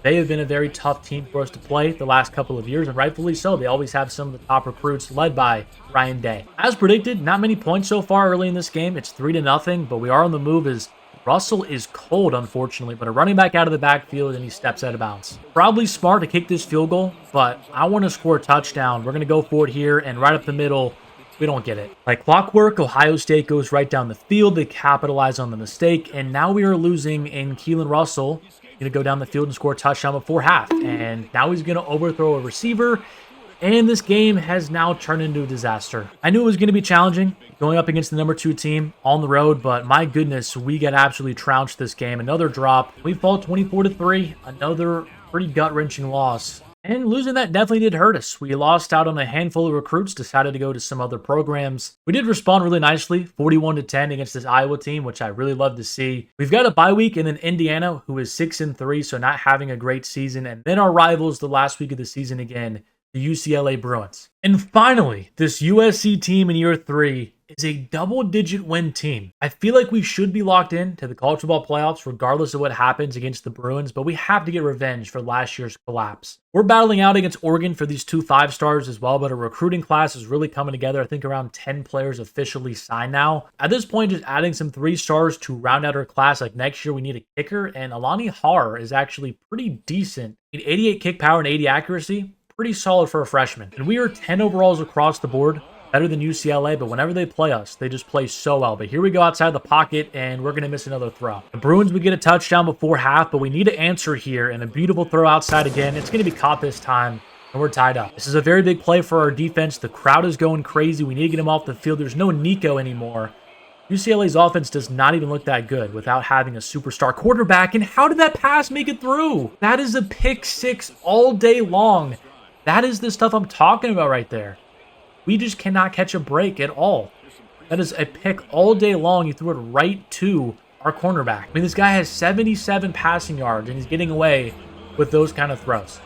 They have been a very tough team for us to play the last couple of years, and rightfully so. They always have some of the top recruits led by Ryan Day. As predicted, not many points so far early in this game. It's 3-0, but we are on the move as Russell is cold, unfortunately, but a running back out of the backfield and he steps out of bounds. Probably smart to kick this field goal, but I want to score a touchdown. We're going to go for it here, and right up the middle, we don't get it. Like clockwork, Ohio State goes right down the field. They capitalize on the mistake, and now we are losing in Keelan Russell. Going to go down the field and score a touchdown before half. And now he's going to overthrow a receiver. And this game has now turned into a disaster. I knew it was going to be challenging going up against the number 2 team on the road, but my goodness, we got absolutely trounced this game. Another drop. We fall 24-3. Another pretty gut-wrenching loss. And losing that definitely did hurt us. We lost out on a handful of recruits, decided to go to some other programs. We did respond really nicely, 41-10 against this Iowa team, which I really love to see. We've got a bye week and then Indiana, who is 6-3, so not having a great season. And then our rivals the last week of the season again, the UCLA Bruins. And finally, this USC team in year 3 is a double-digit win team. I feel like we should be locked in to the college football playoffs regardless of what happens against the Bruins, but we have to get revenge for last year's collapse. We're battling out against Oregon for these 2 5-stars as well, but our recruiting class is really coming together. I think around 10 players officially signed now. At this point, just adding some 3-stars to round out our class. Like next year, we need a kicker, and Alani Har is actually pretty decent. 88 kick power and 80 accuracy. Pretty solid for a freshman. And we are 10 overalls across the board, better than UCLA, but whenever they play us, they just play so well. But here we go outside the pocket, and we're going to miss another throw. The Bruins would get a touchdown before half, but we need to answer here, and a beautiful throw outside again. It's going to be caught this time, and we're tied up. This is a very big play for our defense. The crowd is going crazy. We need to get him off the field. There's no Nico anymore. UCLA's offense does not even look that good without having a superstar quarterback, and how did that pass make it through? That is a pick 6 all day long. That is the stuff I'm talking about right there. We just cannot catch a break at all. That is a pick all day long. You threw it right to our cornerback. I mean, this guy has 77 passing yards, and he's getting away with those kind of throws.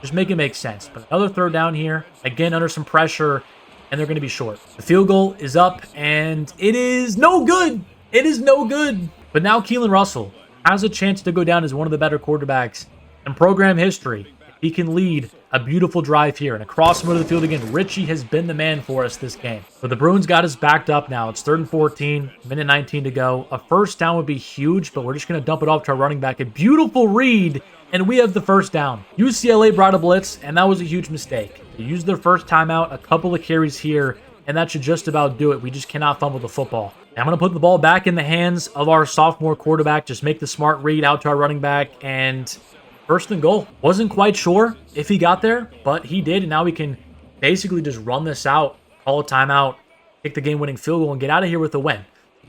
Just make it make sense. But another third down here, again under some pressure, and they're going to be short. The field goal is up, and it is no good. It is no good. But now Keelan Russell has a chance to go down as one of the better quarterbacks in program history. He can lead a beautiful drive here, and across the middle of the field again, Richie has been the man for us this game. But the Bruins got us backed up now. It's 3rd and 14, minute 19 to go. A first down would be huge, but we're just going to dump it off to our running back. A beautiful read, and we have the first down. UCLA brought a blitz, and that was a huge mistake. They used their first timeout, a couple of carries here, and that should just about do it. We just cannot fumble the football. I'm going to put the ball back in the hands of our sophomore quarterback, just make the smart read out to our running back, and 1st and goal. Wasn't quite sure if he got there, but he did, and now we can basically just run this out, call a timeout, kick the game-winning field goal, and get out of here with a win.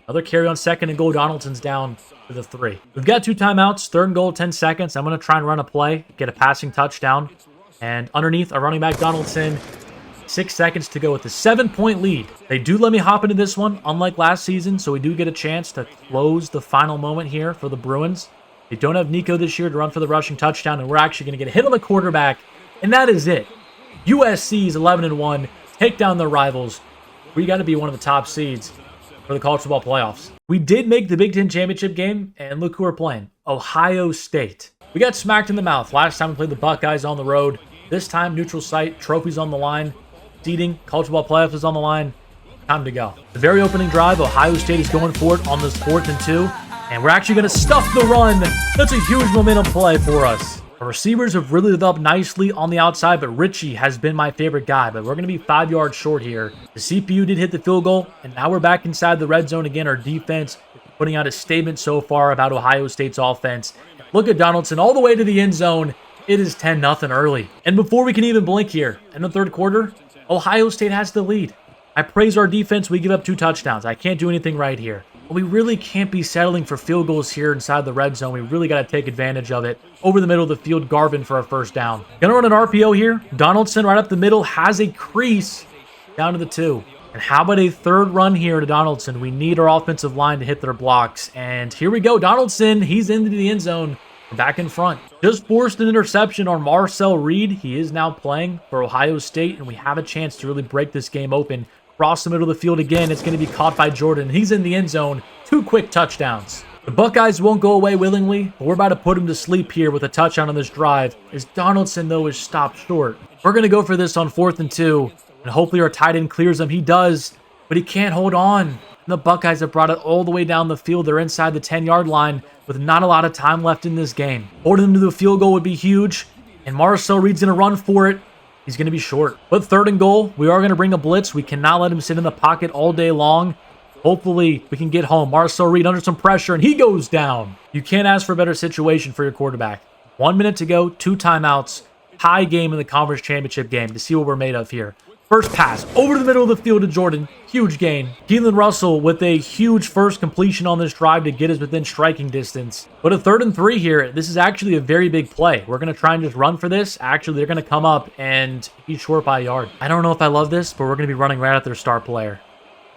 Another carry on 2nd and goal. Donaldson's down to the 3. We've got 2 timeouts, 3rd and goal, 10 seconds. I'm going to try and run a play, get a passing touchdown, and underneath our running back Donaldson, 6 seconds to go with the 7-point lead. They do let me hop into this one, unlike last season, so we do get a chance to close the final moment here for the Bruins. They don't have Nico this year to run for the rushing touchdown, and we're actually going to get a hit on the quarterback, and that is it. USC is 11-1, take down their rivals. We got to be one of the top seeds for the college football playoffs. We did make the Big Ten championship game, and look who we're playing, Ohio State. We got smacked in the mouth last time we played the Buckeyes on the road. This time, neutral site, trophies on the line, seeding, college football playoffs is on the line. Time to go. The very opening drive, Ohio State is going for it on this 4th and 2. And we're actually going to stuff the run. That's a huge momentum play for us. The receivers have really developed nicely on the outside, but Richie has been my favorite guy. But we're going to be 5 yards short here. The CPU did hit the field goal, and now we're back inside the red zone again. Our defense putting out a statement so far about Ohio State's offense. Look at Donaldson all the way to the end zone. It is 10-0 early. And before we can even blink here, in the third quarter, Ohio State has the lead. I praise our defense. We give up 2 touchdowns. I can't do anything right here. But we really can't be settling for field goals here inside the red zone. We really got to take advantage of it. Over the middle of the field, Garvin for our first down. Gonna run an RPO here. Donaldson right up the middle has a crease down to the 2. And how about a third run here to Donaldson? We need our offensive line to hit their blocks. And here we go. Donaldson, he's into the end zone. We're back in front. Just forced an interception on Marcel Reed. He is now playing for Ohio State, and we have a chance to really break this game open. Across the middle of the field again. It's going to be caught by Jordan. He's in the end zone. 2 quick touchdowns. The Buckeyes won't go away willingly, but we're about to put him to sleep here with a touchdown on this drive, as Donaldson, though, is stopped short. We're going to go for this on 4th and 2, and hopefully our tight end clears him. He does, but he can't hold on. And the Buckeyes have brought it all the way down the field. They're inside the 10-yard line with not a lot of time left in this game. Holding them to the field goal would be huge, and Marcel Reed's going to run for it. He's going to be short. But 3rd and goal, we are going to bring a blitz. We cannot let him sit in the pocket all day long. Hopefully, we can get home. Marcel Reed under some pressure, and he goes down. You can't ask for a better situation for your quarterback. 1 minute to go, 2 timeouts. Tie game in the conference championship game to see what we're made of here. First pass over to the middle of the field to Jordan. Huge gain. Keelan Russell with a huge first completion on this drive to get us within striking distance. But a 3rd and 3 here. This is actually a very big play. We're going to try and just run for this. Actually, they're going to come up and he's short by a yard. I don't know if I love this, but we're going to be running right at their star player.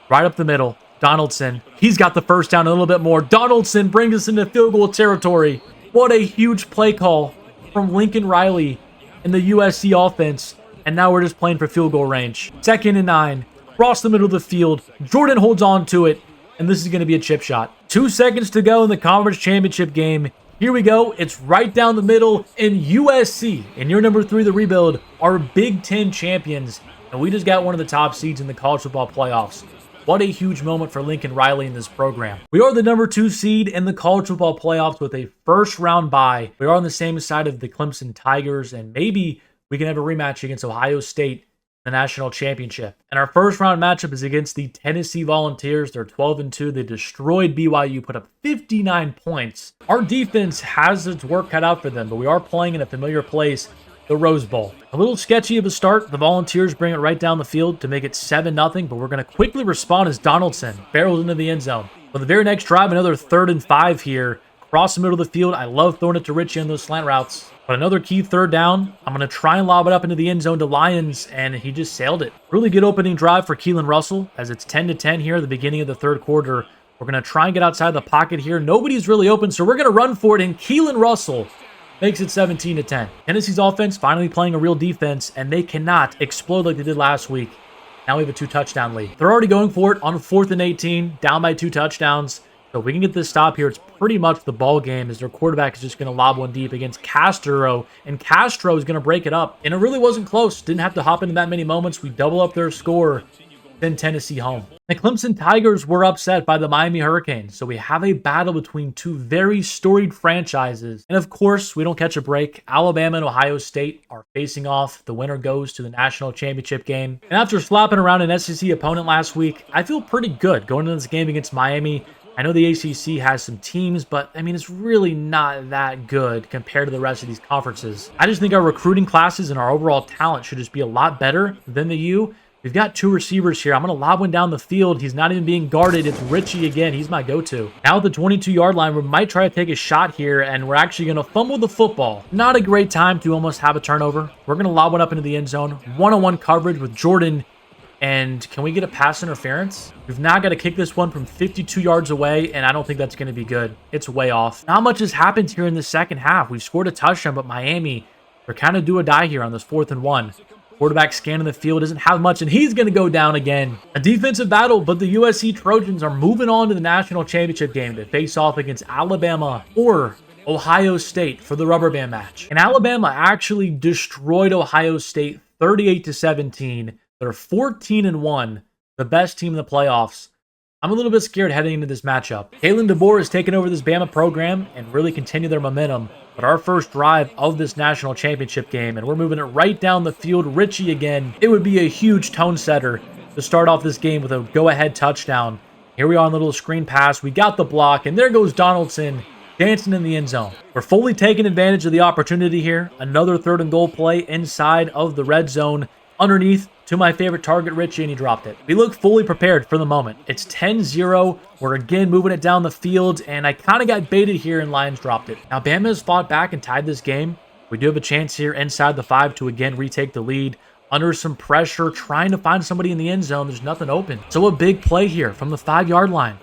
Right up the middle. Donaldson. He's got the first down a little bit more. Donaldson brings us into field goal territory. What a huge play call from Lincoln Riley in the USC offense. And now we're just playing for field goal range. 2nd and 9. Across the middle of the field. Jordan holds on to it. And this is going to be a chip shot. 2 seconds to go in the conference championship game. Here we go. It's right down the middle. And USC, in year number 3 of the rebuild, are Big Ten champions. And we just got one of the top seeds in the college football playoffs. What a huge moment for Lincoln Riley in this program. We are the number 2 seed in the college football playoffs with a first-round bye. We are on the same side of the Clemson Tigers, and maybe we can have a rematch against Ohio State in the national championship. And our first-round matchup is against the Tennessee Volunteers. They're 12-2. They destroyed BYU, put up 59 points. Our defense has its work cut out for them, but we are playing in a familiar place, the Rose Bowl. A little sketchy of a start. The Volunteers bring it right down the field to make it 7-0, but we're going to quickly respond as Donaldson barrels into the end zone. For the very next drive, another 3rd and 5 here. Across the middle of the field. I love throwing it to Richie on those slant routes. But another key 3rd down. I'm going to try and lob it up into the end zone to Lyons, and he just sailed it. Really good opening drive for Keelan Russell, as it's 10-10 here at the beginning of the 3rd quarter. We're going to try and get outside the pocket here. Nobody's really open, so we're going to run for it, and Keelan Russell makes it 17-10. Tennessee's offense finally playing a real defense, and they cannot explode like they did last week. Now we have a 2-touchdown lead. They're already going for it on 4th and 18, down by 2 touchdowns. So if we can get this stop here, it's pretty much the ball game, as their quarterback is just going to lob one deep against Castro, and Castro is going to break it up. And it really wasn't close. Didn't have to hop into that many moments. We double up their score, send Tennessee home. The Clemson Tigers were upset by the Miami Hurricanes, so we have a battle between 2 very storied franchises. And of course, we don't catch a break. Alabama and Ohio State are facing off. The winner goes to the national championship game. And after slapping around an SEC opponent last week, I feel pretty good going into this game against Miami. I know the ACC has some teams, but I mean, it's really not that good compared to the rest of these conferences. I just think our recruiting classes and our overall talent should just be a lot better than the U. We've got 2 receivers here. I'm going to lob one down the field. He's not even being guarded. It's Richie again. He's my go-to. Now at the 22-yard line, we might try to take a shot here, and we're actually going to fumble the football. Not a great time to almost have a turnover. We're going to lob one up into the end zone. One-on-one coverage with Jordan. And can we get a pass interference? We've now got to kick this one from 52 yards away, and I don't think that's going to be good. It's way off. Not much has happened here in the second half. We've scored a touchdown, but Miami, they're kind of do or die here on this 4th and 1. Quarterback scanning the field, doesn't have much, and he's going to go down again. A defensive battle, but the USC Trojans are moving on to the national championship game to face off against Alabama or Ohio State for the rubber band match. And Alabama actually destroyed Ohio State 38-17. They're 14-1, the best team in the playoffs. I'm a little bit scared heading into this matchup. Kalen DeBoer has taken over this Bama program and really continued their momentum. But our first drive of this national championship game, and we're moving it right down the field. Richie again. It would be a huge tone setter to start off this game with a go-ahead touchdown. Here we are on the little screen pass. We got the block, and there goes Donaldson dancing in the end zone. We're fully taking advantage of the opportunity here. Another 3rd and goal play inside of the red zone. Underneath to my favorite target, Richie, and he dropped it. We look fully prepared for the moment. It's 10-0. We're again moving it down the field, and I kind of got baited here, and Lions dropped it. Now, Bama has fought back and tied this game. We do have a chance here inside the 5 to again retake the lead. Under some pressure, trying to find somebody in the end zone. There's nothing open. So a big play here from the 5-yard line.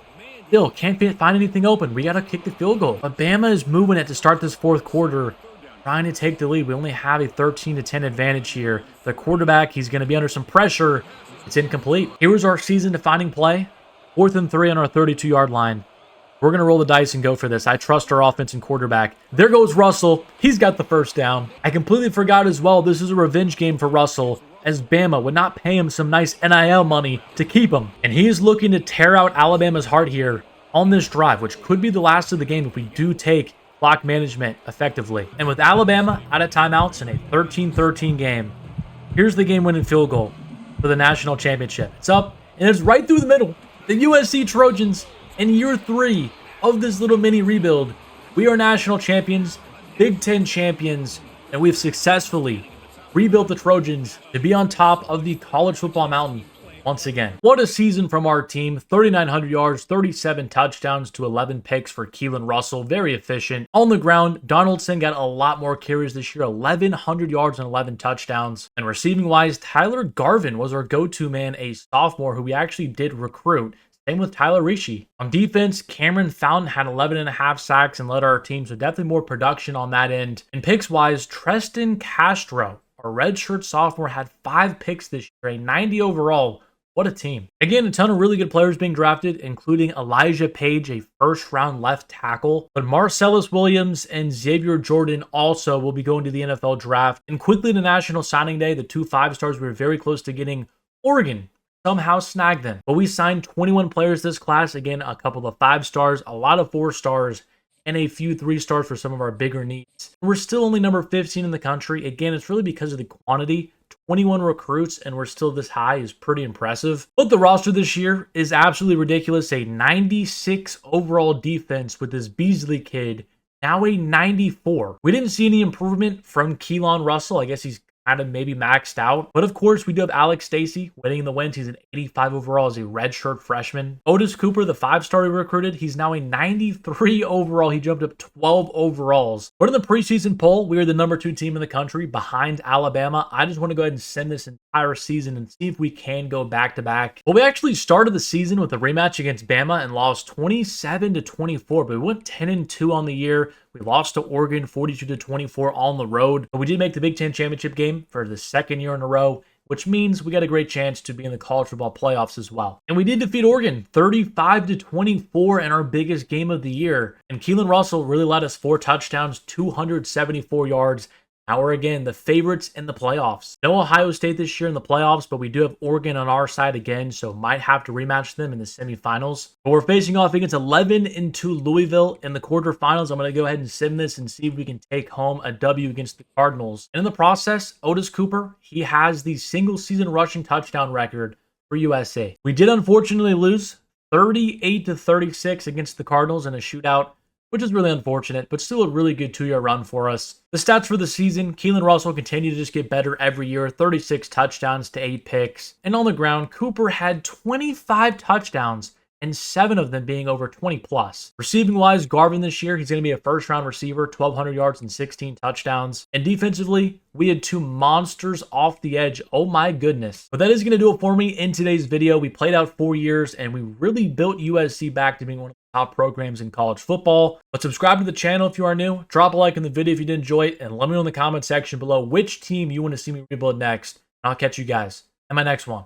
Still, can't find anything open. We got to kick the field goal. But Bama is moving it to start this 4th quarter, trying to take the lead. We only have a 13-10 advantage here. The quarterback, he's going to be under some pressure. It's incomplete. Here's our season-defining play. 4th and 3 on our 32-yard line. We're going to roll the dice and go for this. I trust our offense and quarterback. There goes Russell. He's got the first down. I completely forgot as well, this is a revenge game for Russell, as Bama would not pay him some nice NIL money to keep him. And he is looking to tear out Alabama's heart here on this drive, which could be the last of the game if we do take clock management effectively. And with Alabama out of timeouts in a 13-13 game, here's the game-winning field goal for the national championship. It's up, and it's right through the middle. The USC Trojans, in year 3 of this little mini rebuild, we are national champions, Big Ten champions, and we've successfully rebuilt the Trojans to be on top of the college football mountain once again. What a season from our team. 3,900 yards, 37 touchdowns to 11 picks for Keelan Russell. Very efficient. On the ground, Donaldson got a lot more carries this year. 1,100 yards and 11 touchdowns. And receiving-wise, Tyler Garvin was our go-to man, a sophomore who we actually did recruit. Same with Tyler Ricci. On defense, Cameron Fountain had 11.5 sacks and led our team, so definitely more production on that end. And picks-wise, Treston Castro, our redshirt sophomore, had 5 picks this year, a 90 overall. What a team. Again, a ton of really good players being drafted, including Elijah Page, a first-round left tackle. But Marcellus Williams and Xavier Jordan also will be going to the NFL draft. And quickly to National Signing Day, the 2 5-stars we were very close to getting. Oregon somehow snagged them. But we signed 21 players this class. Again, a couple of 5-stars, a lot of 4-stars, and a few 3-stars for some of our bigger needs. We're still only number 15 in the country. Again, it's really because of the quantity. 21 recruits, and we're still this high is pretty impressive. But the roster this year is absolutely ridiculous. A 96 overall defense with this Beasley kid, now a 94. We didn't see any improvement from Keelan Russell. I guess he's kind of maybe maxed out. But of course, we do have Alex Stacy winning the wins. He's an 85 overall as a redshirt freshman. Otis Cooper, the 5-star we recruited, he's now a 93 overall. He jumped up 12 overalls. But in the preseason poll, we are the number 2 team in the country behind Alabama. I just want to go ahead and send this entire season and see if we can go back-to-back. Well, we actually started the season with a rematch against Bama and lost 27-24, but we went 10-2 on the year. We lost to Oregon 42-24 on the road, but we did make the Big Ten championship game for the 2nd year in a row, which means we got a great chance to be in the college football playoffs as well. And we did defeat Oregon 35-24 in our biggest game of the year. And Keelan Russell really led us 4 touchdowns, 274 yards. Now we're again the favorites in the playoffs. No Ohio State this year in the playoffs, but we do have Oregon on our side again, so might have to rematch them in the semifinals. But we're facing off against 11-2 Louisville in the quarterfinals. I'm going to go ahead and sim this and see if we can take home a W against the Cardinals. And in the process, Otis Cooper, he has the single season rushing touchdown record for USC. We did unfortunately lose 38-36 against the Cardinals in a shootout, which is really unfortunate, but still a really good 2-year run for us. The stats for the season, Keelan Russell continued to just get better every year, 36 touchdowns to 8 picks. And on the ground, Cooper had 25 touchdowns, and 7 of them being over 20 plus. Receiving wise, Garvin this year, he's going to be a first-round receiver, 1,200 yards and 16 touchdowns. And defensively, we had 2 monsters off the edge. Oh my goodness. But that is going to do it for me in today's video. We played out 4 years, and we really built USC back to being one of the top programs in college football. But subscribe to the channel if you are new. Drop a like in the video if you did enjoy it, and let me know in the comment section below which team you want to see me rebuild next. And I'll catch you guys in my next one.